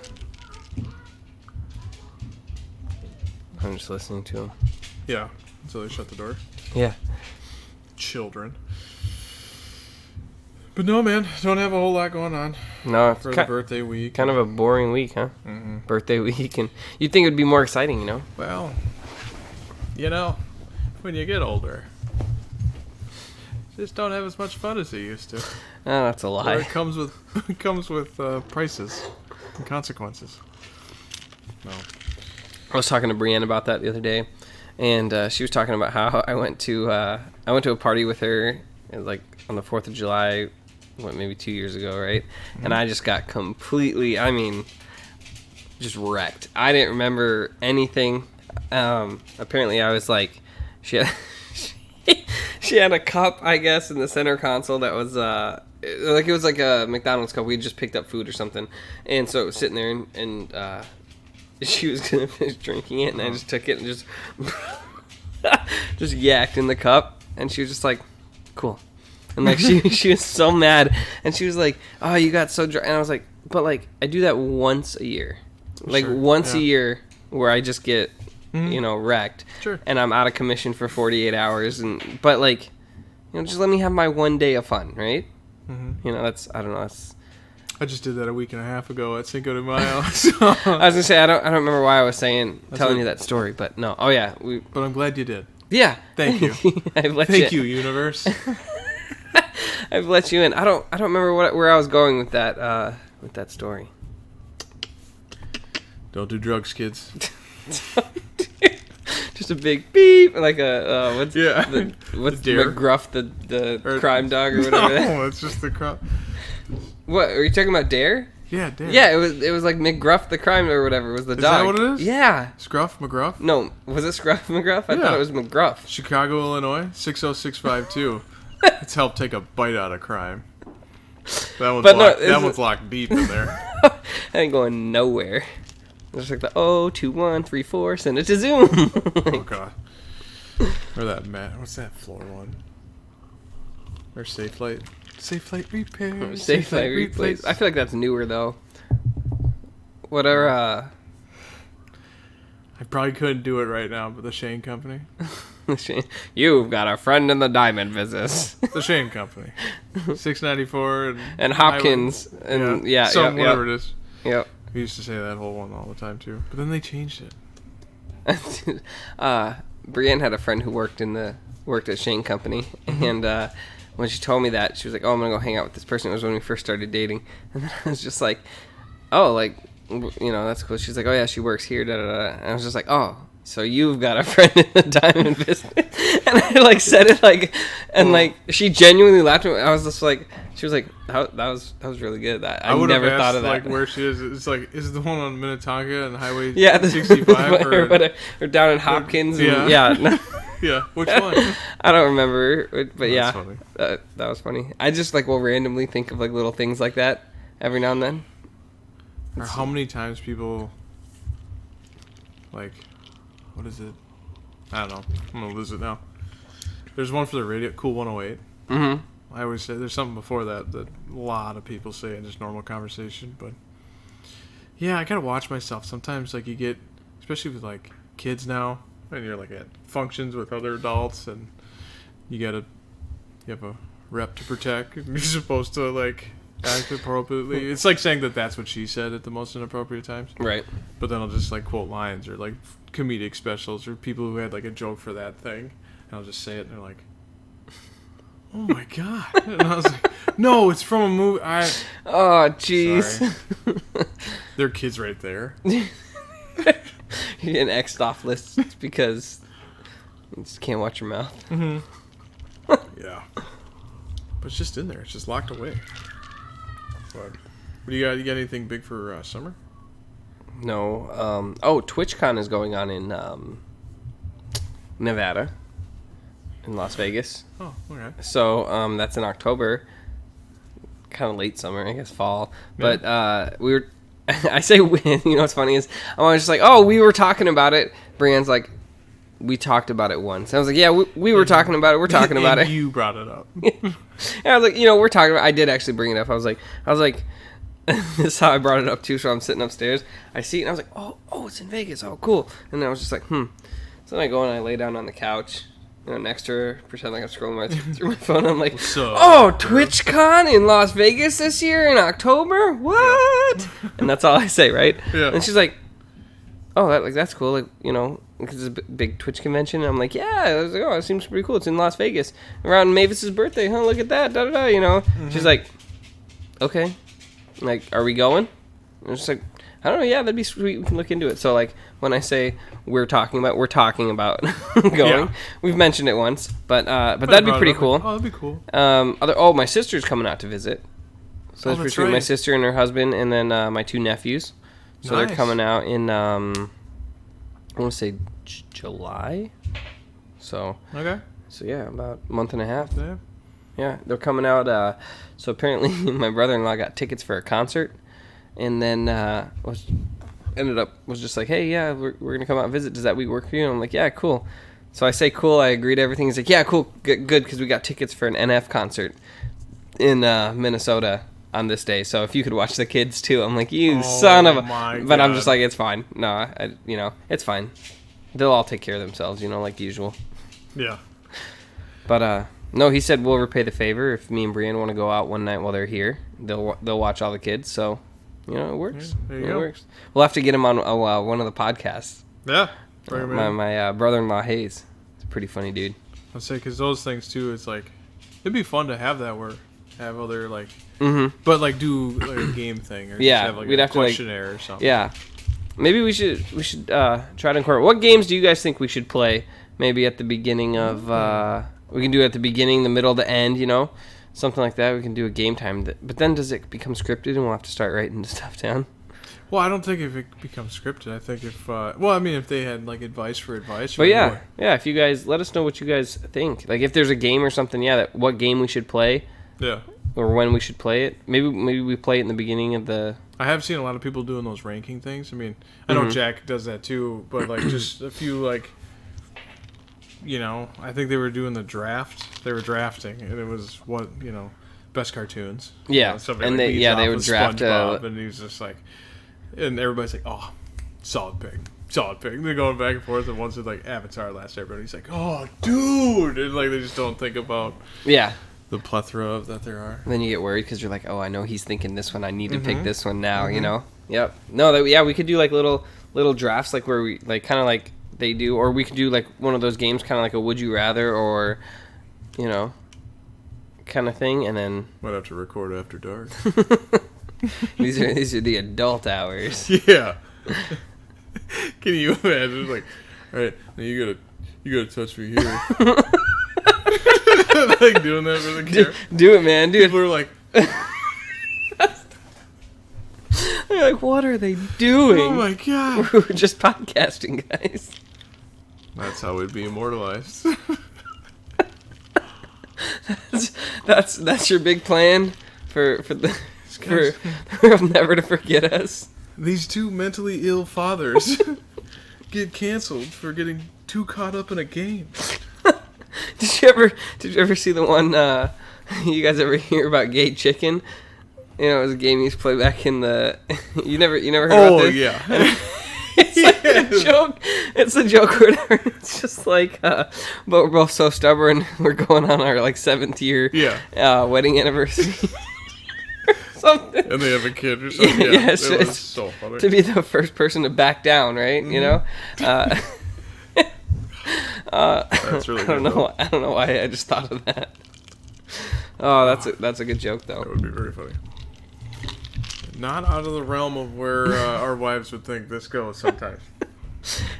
I'm just listening to him. Yeah. Until they shut the door. Yeah. Children. But no, man. Don't have a whole lot going on No, it's for the kind birthday week. of a boring week, huh? Mm-hmm. Birthday week. And you'd think it would be more exciting, Well, when you get older, just don't have as much fun as you used to. Oh, that's a Or lie. it comes with prices and consequences. No. I was talking to Brienne about that the other day, and she was talking about how I went to a party with her, like on the 4th of July, maybe 2 years ago, right? And I just got completely, just wrecked. I didn't remember anything. Apparently, I was like, she had a cup, I guess, in the center console that was it was like a McDonald's cup. We had just picked up food or something, and so it was sitting there, and she was gonna finish drinking it, and I just took it and just just yacked in the cup, and she was just like, "Cool," and like she was so mad, and she was like, "Oh, you got so dry," and I was like, "But like I do that once a year, like Sure, once a yeah. year where I just get wrecked, Sure. and I'm out of commission for 48 hours, but like, just let me have my one day of fun, right?" Mm-hmm. That's I don't know. That's I just did that a week and a half ago at Cinco de Mayo. I was gonna say I don't remember why I was telling what- you that story, but no. Oh yeah, But I'm glad you did. yeah. Thank you. I've let Thank you, universe. I've let you in. I don't remember where I was going with that story. Don't do drugs, kids. Just a big beep, like a what's Yeah. what's The deer. McGruff, the Or- crime dog or whatever. that- No, it's just the crop. What are you talking about? Dare? Yeah, damn. Yeah, it was like McGruff the crime or whatever. It was the Is dog. that what it is? Yeah. Scruff McGruff. No, was it Scruff McGruff? I Yeah. thought it was McGruff. Chicago, Illinois, 60652. It's helped take a bite out of crime. But no, that one's locked deep in there. I ain't going nowhere. Just like the 02134, send it to Zoom. Oh god. Or that what's that floor one? Or Safe Light. Safe Light Repair. Safe Light Replace. I feel like that's newer though. What are I probably couldn't do it right now, but the Shane Company. You've got a friend in the diamond business. The Shane Company. 694 and Hopkins and whatever it is. Yep. We used to say that whole one all the time too, but then they changed it. Brienne had a friend who worked at Shane Company, and when she told me that, she was like, "Oh, I'm gonna go hang out with this person." It was when we first started dating, and then I was just like, "Oh, like, you know, that's cool." She's like, "Oh yeah, she works here." Da da da. And I was just like, "Oh, so you've got a friend in the diamond business?" And I like said it like, and like she genuinely laughed at me. I was just like, she was like, "That was really good." I would never have thought asked, of that. like where she is. It's like, is it the one on Minnetonka and Highway Yeah, 65 or down in Hopkins. Yeah. Yeah. Yeah, which one? I don't remember, but That's yeah, funny. that was funny. I just like will randomly think of like little things like that every now and then. Or how many times people like, what is it? I don't know. I'm gonna lose it now. There's one for the radio, Cool 108. Mm-hmm. I always say there's something before that a lot of people say in just normal conversation, but yeah, I gotta watch myself. Sometimes like you get, especially with like kids now, and you're like at functions with other adults, and you have a rep to protect. You're supposed to like act appropriately. It's like saying that's what she said at the most inappropriate times. Right. But then I'll just like quote lines or like comedic specials or people who had like a joke for that thing, and I'll just say it, and they're like, "Oh my god!" And I was like, "No, it's from a movie." Oh, jeez. Their kids right there. You're getting X'd off lists because you just can't watch your mouth. Mm-hmm. Yeah. But it's just in there. It's just locked away. But what do you got? You got anything big for summer? No. TwitchCon is going on in Nevada, in Las Vegas. Oh, okay. So that's in October. Kind of late summer, I guess fall. Yeah. But we were. I say we. You know what's funny is I was just like, oh, we were talking about it. Brienne's like, we talked about it once. I was like, yeah, we were talking about it. We're talking about it. You brought it up. And I was like, we're talking about it. I did actually bring it up. I was like, this is how I brought it up too. So I'm sitting upstairs. I see it and I was like, oh, it's in Vegas. Oh, cool. And then I was just like, So then I go and I lay down on the couch, next to her, pretend like I'm scrolling through my phone. I'm like, TwitchCon in Las Vegas this year in October? What? And that's all I say, right? Yeah. And she's like, oh, that's cool. Like, because it's a big Twitch convention. And I'm like, yeah. I was like, oh, it seems pretty cool. It's in Las Vegas around Mavis's birthday. Huh? Look at that. Da da da. Mm-hmm. She's like, okay. Like, are we going? And I'm just like, I don't know. Yeah, that'd be sweet. We can look into it. So like, when I say we're talking about going. Yeah. We've mentioned it once, but that'd be pretty cool. Oh, that'd be cool. My sister's coming out to visit. So that's that's pretty sweet. My right. sister and her husband, and then my two nephews. So Nice. they're coming out in I want to say July. So Okay. yeah, about a month and a half. Yeah. Yeah, they're coming out. So apparently, my brother-in-law got tickets for a concert, and then was just like, hey, yeah, we're gonna come out and visit. Does that week work for you? And I'm like, yeah, cool. So I say cool. I agree to everything. He's like, yeah, cool, good, because we got tickets for an NF concert in Minnesota on this day. So if you could watch the kids too, I'm like, you son of a. But I'm just like, it's fine. No, it's fine. They'll all take care of themselves, like usual. Yeah. But no, he said we'll repay the favor if me and Brienne want to go out one night while they're here. They'll watch all the kids. So it works. Yeah, there you go. It works. We'll have to get him on one of the podcasts. Yeah. My brother-in-law Hayes. He's a pretty funny dude. I'll say, because those things too, it's like, it'd be fun to have that where have other like, but like do like a game thing or Yeah, just have like we'd a have to, like- questionnaire or something. Yeah. Maybe we should try to incorporate. What games do you guys think we should play? Maybe at the beginning of we can do it at the beginning, the middle, the end. Something like that. We can do a game time. But then does it become scripted and we'll have to start writing the stuff down? Well, I don't think if it becomes scripted. I think if they had like advice for advice. But yeah. If you guys let us know what you guys think. Like if there's a game or something, what game we should play. Yeah. or when we should play it. Maybe we play it in the beginning of the. I have seen a lot of people doing those ranking things. I mean, I know Jack does that too, but like just a few like, I think they were doing the draft. They were drafting, and it was best cartoons. Yeah, stuff and like they would draft. And he's just like, and everybody's like, oh, solid pick. They're going back and forth, and once it's like Avatar Last Airbender, he's like, oh, dude, and like they just don't think about the plethora of that there are. And then you get worried because you're like, oh, I know he's thinking this one. I need to pick this one now. Yep. No, we could do like little drafts, like where we like kind of like they do, or we could do like one of those games, kind of like a Would You Rather, or kind of thing, and then might have to record after dark. these are the adult hours. Yeah. Can you imagine? Like, all right, now you gotta touch me here. Like doing that for the camera. Do it, man. Dude. People are like, they're like, what are they doing? oh my god. We're just podcasting, guys. That's how we'd be immortalized. That's your big plan for never to forget us. These two mentally ill fathers get canceled for getting too caught up in a game. Did you ever see the one? You guys ever hear about Gay Chicken? It was a game you used to play back in the. You never heard about this? Oh yeah. It's like a joke. It's a joke or whatever. It's just like, but we're both so stubborn. We're going on our like 7th year wedding anniversary. Something. And they have a kid or something. Yeah, it's it was so funny. To be the first person to back down, right? That's really I don't know why I just thought of that. Oh, that's a good joke though. That would be very funny. Not out of the realm of where our wives would think this goes sometimes.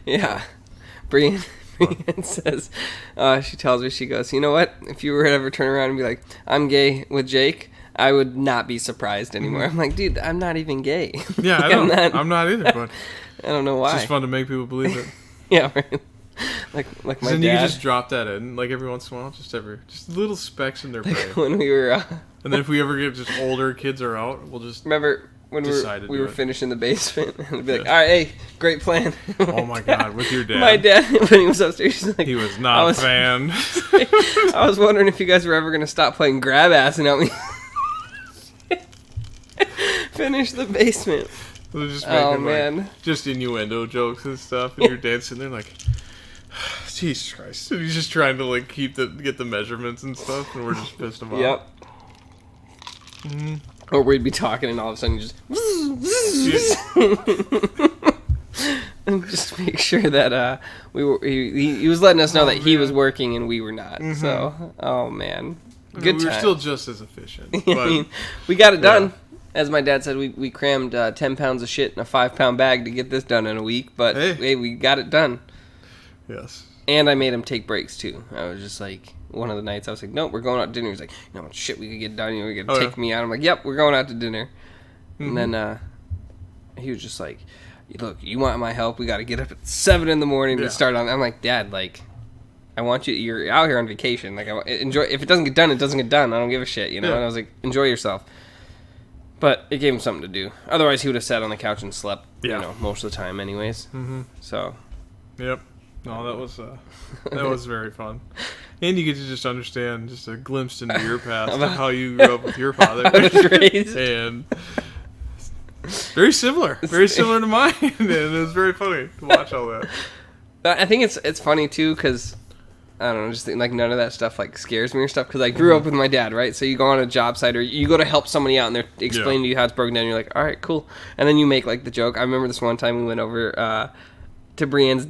Yeah. Brian says, she tells me, she goes, you know what? If you were to ever turn around and be like, I'm gay with Jake, I would not be surprised anymore. I'm like, dude, I'm not even gay. Yeah, I'm not either, but I don't know why. It's just fun to make people believe it. Yeah, right. Like my dad. Then you can just drop that in, like every once in a while, just little specks in their brain. When we were, and then if we ever get just older kids are out, we'll just remember when we were finishing the basement and be like, all right, hey, great plan. Oh my god, with your dad. My dad, when he was upstairs, he's like, he was not a fan. I was wondering if you guys were ever gonna stop playing grab ass and help me finish the basement. Just making, just innuendo jokes and stuff, and your dad's sitting there like, Jesus Christ, and he's just trying to like get the measurements and stuff, and we're just pissed him off. Yep. Mm-hmm. Or we'd be talking, and all of a sudden you just make sure that he was letting us know that he was working and we were not. Mm-hmm. So, oh man, good time. We were still just as efficient. But, I mean, we got it done. As my dad said, we crammed 10 pounds of shit in a 5-pound bag to get this done in a week, but hey, we got it done. Yes. And I made him take breaks, too. I was just like, one of the nights, I was like, nope, we're going out to dinner. He's like, no, shit, we could get done. You could take me out. I'm like, yep, we're going out to dinner. Mm-hmm. And then he was just like, look, you want my help? We got to get up at 7 in the morning to start on. I'm like, Dad, like, I want you, you're out here on vacation. Like, enjoy. If it doesn't get done, it doesn't get done. I don't give a shit, And I was like, enjoy yourself. But it gave him something to do. Otherwise, he would have sat on the couch and slept, most of the time anyways. Mm-hmm. So. Yep. No, that was very fun. And you get to just understand just a glimpse into your past, how you grew up with your father. And very similar to mine. And it was very funny to watch all that. I think it's funny, too, because I don't know, just think, like none of that stuff like scares me or stuff because I grew up with my dad, right? So you go on a job site or you go to help somebody out and they're explaining to you how it's broken down. And you're like, all right, cool. And then you make like the joke. I remember this one time we went over to Brienne's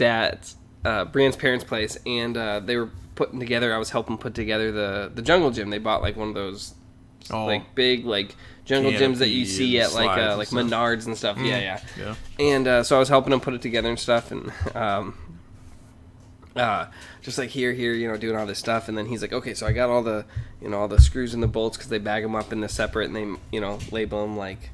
parents' place, and they were putting together. I was helping put together the jungle gym. They bought like one of those like big like jungle gyms that you see at like Menards and stuff. Yeah. And so I was helping them put it together and stuff, and just like here, doing all this stuff. And then he's like, okay, so I got all the screws and the bolts because they bag them up in the separate and they label them like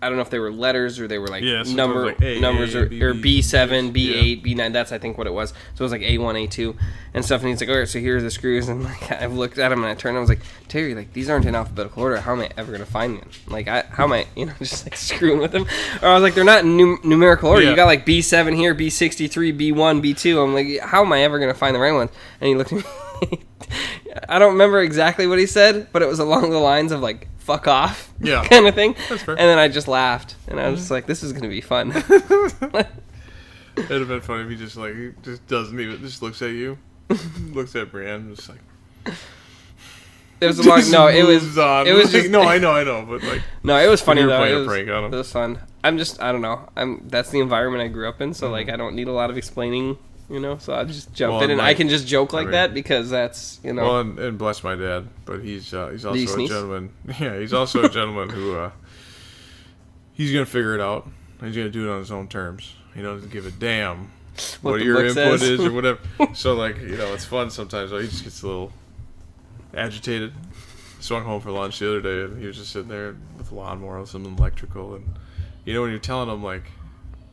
I don't know if they were letters or they were like Yeah, sometimes like A, numbers A, B, or B, B7, B8, yeah. B9. That's I think what it was. So it was like A1, A2 and stuff. And he's like, all right, so here's the screws. And like I've looked at them and I turned and I was like, Terry, like these aren't in alphabetical order. How am I ever gonna find them? Like how am I, just like screwing with them? Or I was like, they're not in numerical order. Yeah. You got like B7 here, B63, B1, B2. I'm like, how am I ever gonna find the right ones? And he looked at me. I don't remember exactly what he said, but it was along the lines of like, fuck off, Yeah. kind of thing. That's fair. And then I just laughed, and I was just like, "This is gonna be fun." It'd have been funny if he just doesn't even, just looks at you, looks at Brienne, just like. It was a long. No, it was. moves on. It was Like, just. no, I know, but like. No, it was funny you were though. playing It a was, prank on him. it was fun. I don't know. That's the environment I grew up in, so like I don't need a lot of explaining. So I just jump Well, in, and like, I can just joke like I mean- that because that's Well, and bless my dad, but he's also you a sneeze? gentleman. Yeah, he's also a gentleman who he's gonna figure it out. He's gonna do it on his own terms. He doesn't give a damn What what the your book input says. is or whatever. So like it's fun sometimes. He just gets a little agitated. Swung home for lunch the other day, and he was just sitting there with a lawnmower or something electrical, and when you're telling him like,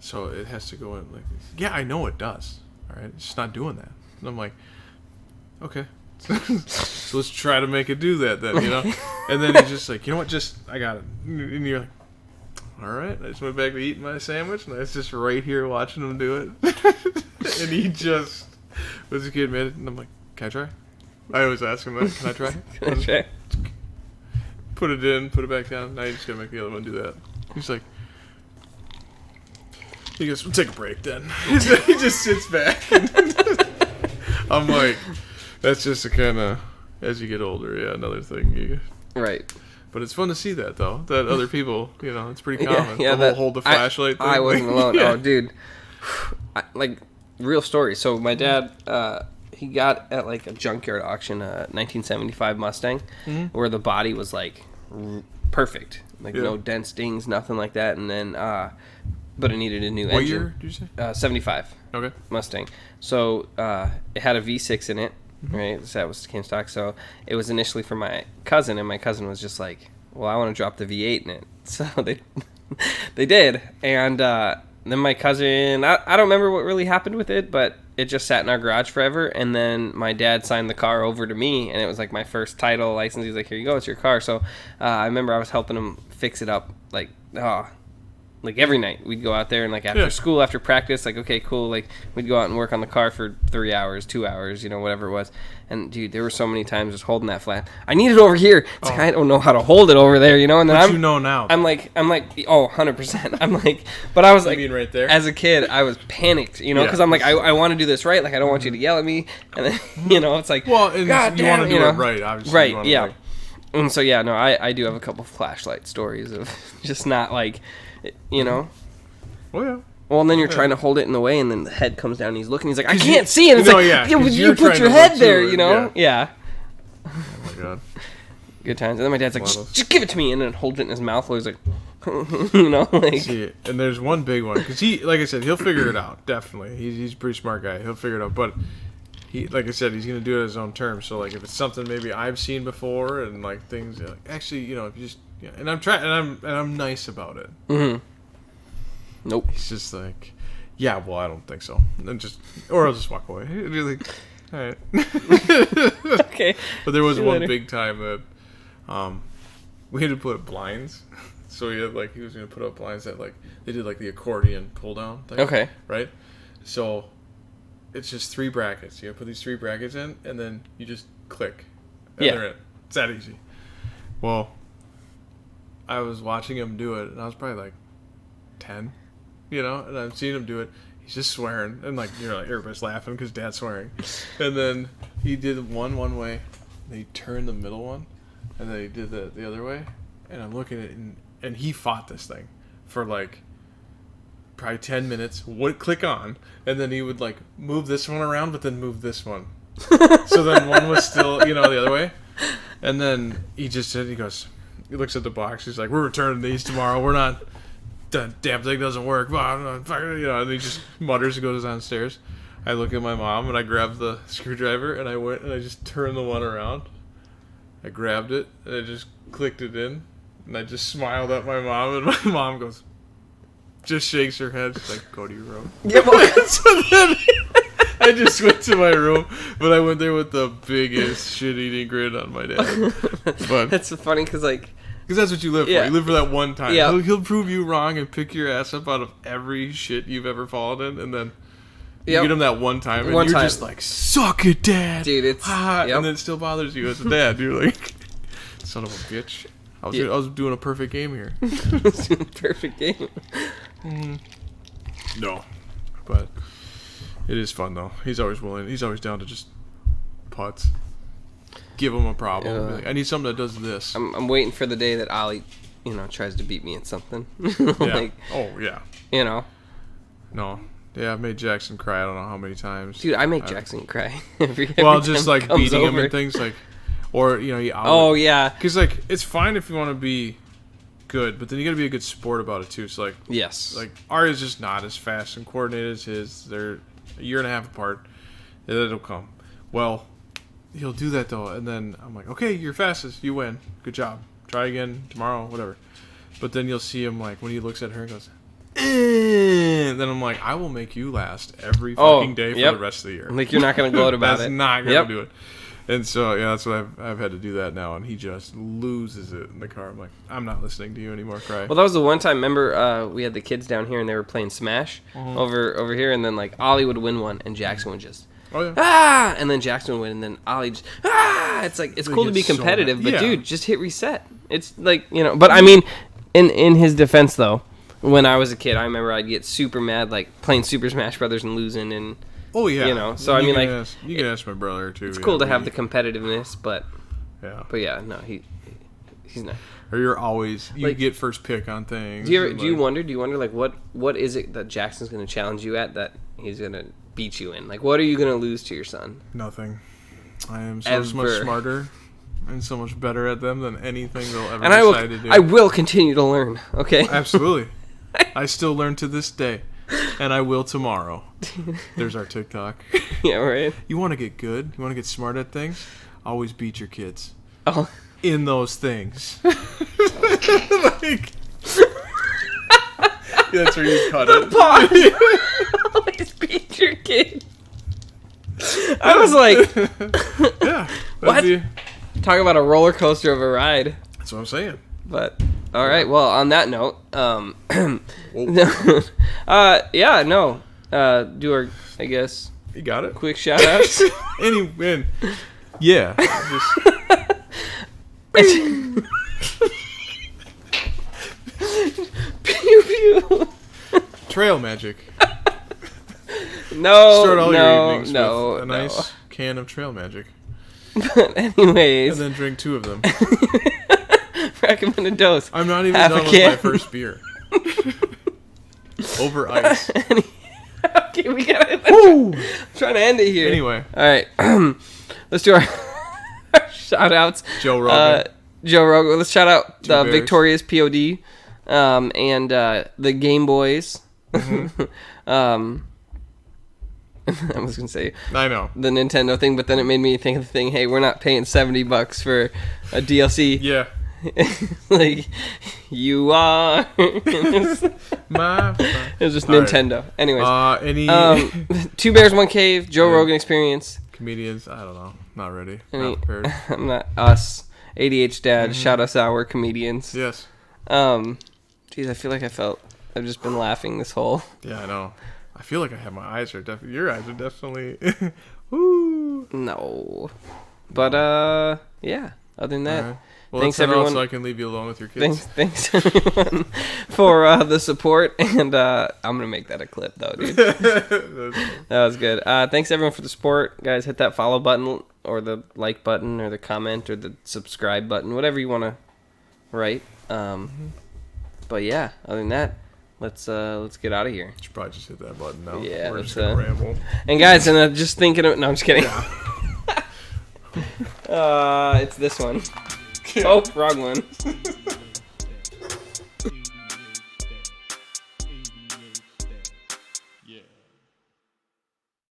so it has to go in like, yeah, I know it does. All right, it's just not doing that. And I'm like, okay. So let's try to make it do that then, And then he's just like, you know what, I got it. And you're like, all right. I just went back to eating my sandwich, and I was just right here watching him do it. And he just was a kid, man. And I'm like, can I try? I always ask him that, can I try? Okay. Put it in, put it back down. Now you just gotta make the other one do that. He's like, he goes, we'll take a break then. He just sits back. I'm like, that's just a kind of, as you get older, another thing. Right. But it's fun to see that, though. That other people, it's pretty Yeah, common. yeah. The whole hold the flashlight thing. I wasn't alone. Yeah. Oh, dude. Like, real story. So my dad, he got at like a junkyard auction a 1975 Mustang, where the body was like perfect, like Yeah. no dents, dings, nothing like that. And then, but it needed a new What engine. year did you say? 75 Okay. Mustang. So it had a V6 in it, right? So that came stock. So it was initially for my cousin, and my cousin was just like, "Well, I want to drop the V8 in it." So they did, and then my cousin, I don't remember what really happened with it, but it just sat in our garage forever. And then my dad signed the car over to me, and it was like my first title license. He was like, "Here you go, it's your car." So I remember I was helping him fix it up, like every night we'd go out there, and like after school, after practice, like, okay, cool, like we'd go out and work on the car for 3 hours, 2 hours, whatever it was. And dude, there were so many times just holding that flat. I need it over here. It's like, I don't know how to hold it over there, and then But now. I'm like, oh, 100%. I'm like, but I was like, mean right there? as a kid, I was panicked, because I'm like, I want to do this right. Like, I don't want you to yell at me. And then, it's like, Well, and God you damn, want to do it right, obviously. Right, You wanna, yeah. like- And so, yeah, no, I do have a couple flashlight stories of just not like, Oh, yeah. Well, and then you're trying to hold it in the way, and then the head comes down, and he's looking. He's like, I can't see, and it's No, like, yeah, 'cause you you're put trying your to head look there, to it, Yeah. Oh, my God. Good times. And then my dad's like, Wow. just give it to me, and then holds it in his mouth. While he's like, like, See, and there's one big one, because he, like I said, he'll figure it out, definitely. He's a pretty smart guy. He'll figure it out, but he, like I said, he's going to do it at his own terms. So, like, if it's something maybe I've seen before, and, like, things, like, actually, if you just, and I'm trying, and I'm nice about it. Nope. He's just like, yeah, well, I don't think so. And or I'll just walk away. And you're like, all right. Okay. But there was See you one later. big time that we had to put blinds. So he was going to put up blinds that, like, they did, like, the accordion pull-down thing. Okay. Right? So it's just 3 brackets. You put these 3 brackets in, and then you just click. And Yeah. they're in. It's that easy. Well, I was watching him do it, and I was probably, like, 10. And I've seen him do it. He's just swearing, and like everybody's laughing because Dad's swearing. And then he did one way, and he turned the middle one, and then he did the other way. And I'm looking at it, and he fought this thing for like probably 10 minutes. Would click on, and then he would like move this one around, but then move this one. So then one was still the other way, and then he looks at the box. He's like, "We're returning these tomorrow. We're not." The damn thing doesn't work. And he just mutters and goes downstairs. I look at my mom, and I grab the screwdriver, and I went and I just turned the one around. I grabbed it, and I just clicked it in, And I just smiled at my mom, and my mom goes, just shakes her head. She's like, go to your room. Yeah, well, So then I just went to my room, but I went there with the biggest shit-eating grin on my dad. But that's so funny because like because that's what you live for. Yeah. You live for that one time. Yeah. He'll prove you wrong and pick your ass up out of every shit you've ever fallen in, and then you Yep. get him that one time, and One you're time. just like, suck it, Dad. Dude, it's- yep. And then it still bothers you as a dad. You're like, son of a bitch. I was doing a perfect game here. perfect game. No. But it is fun, though. He's always willing. He's always down to just putts. Give him a problem. Yeah. Be like, I need something that does this. I'm waiting for the day that Ollie, tries to beat me at something. Yeah. Like, Oh, yeah. No. Yeah, I've made Jackson cry I don't know how many times. Dude, I make Jackson cry every Well, time just he like comes beating him over. and things like, or you Oh yeah. because like it's fine if you want to be good, but then you got to be a good sport about it too. So Yes. like Arya's just not as fast and coordinated as his. They're a year and a half apart. And it'll come. Well, he'll do that though, and then I'm like, okay, you're fastest, you win, good job. Try again tomorrow, whatever. But then you'll see him like when he looks at her and goes. And then I'm like, I will make you last every fucking day for yep. the rest of the year. Like you're not gonna gloat about That's it. not gonna Yep. do it. And so yeah, that's what I've had to do that now, and he just loses it in the car. I'm like, I'm not listening to you anymore, cry. Well, that was the one time. Remember, we had the kids down here and they were playing Smash over here, and then like Ollie would win one and Jackson would just Oh yeah. ah, and then Jackson would win, and then Ollie just ah. It's like it's They cool to get be so competitive, mad. but Yeah. dude, just hit reset. It's like But I mean, in his defense though, when I was a kid, I remember I'd get super mad like playing Super Smash Brothers and losing, and Oh yeah. so I mean, like, you can ask my brother too. it's cool to have the competitiveness, but yeah. no, he's not. Or you're always you Like- get first pick on things. Do you and, wonder like what is it that Jackson's going to challenge you at that he's going to beat you in? Like what are you going to lose to your son? Nothing. I am so much Ever. smarter and so much better at them than anything they'll ever And decide to do. I will continue to learn, okay? Absolutely. I still learn to this day, and I will tomorrow. There's our TikTok. Yeah, right. You want to get good? You want to get smart at things? Always beat your kids Oh. in those things. Like, that's where you cut it. Always beat your kid. I was like, Yeah. What? talk about a roller coaster of a ride. That's what I'm saying. But all right, well, on that note, do our, I guess, You got it? quick shout outs. Anyway, yeah. Pew pew. Trail magic. No, Start all your no, evenings no, with a nice can of trail magic. But anyways, And then drink 2 of them. recommended dose. I'm not even Half a done with my can. first beer. Over ice. Okay, we gotta. Woo! I'm trying to end it here. Anyway, All right, let's do our shout outs. Joe Rogan. Joe Rogan. Let's shout out the Bears. Victorious POD, and the Game Boys. Mm-hmm. I was gonna say I know. the Nintendo thing, but then it made me think of the thing. Hey, we're not paying $70 for a DLC. Yeah. Like you are. My It's just All right. Nintendo. Anyways, any 2 Bears, 1 Cave. Joe Yeah. Rogan Experience. comedians? I don't know. Not ready. Any- Not prepared. I'm not us. ADH Dad. Shout us out. We're comedians. Yes. Geez, I feel like I've just been laughing this whole. Yeah, I know. I feel like I have my eyes are definitely. Your eyes are definitely. Woo. No. But yeah. Other than that, All right. Well, thanks, let's head out everyone. so I can leave you alone with your kids. thanks everyone for the support, and I'm gonna make that a clip though, dude. That was good. Thanks everyone for the support, guys. Hit that follow button or the like button or the comment or the subscribe button, whatever you want to write. But yeah, other than that, let's get out of here. Should probably just hit that button now. Yeah, We're let's, just gonna ramble. And guys, and just thinking of no, I'm just kidding. It's this one. Oh, wrong one.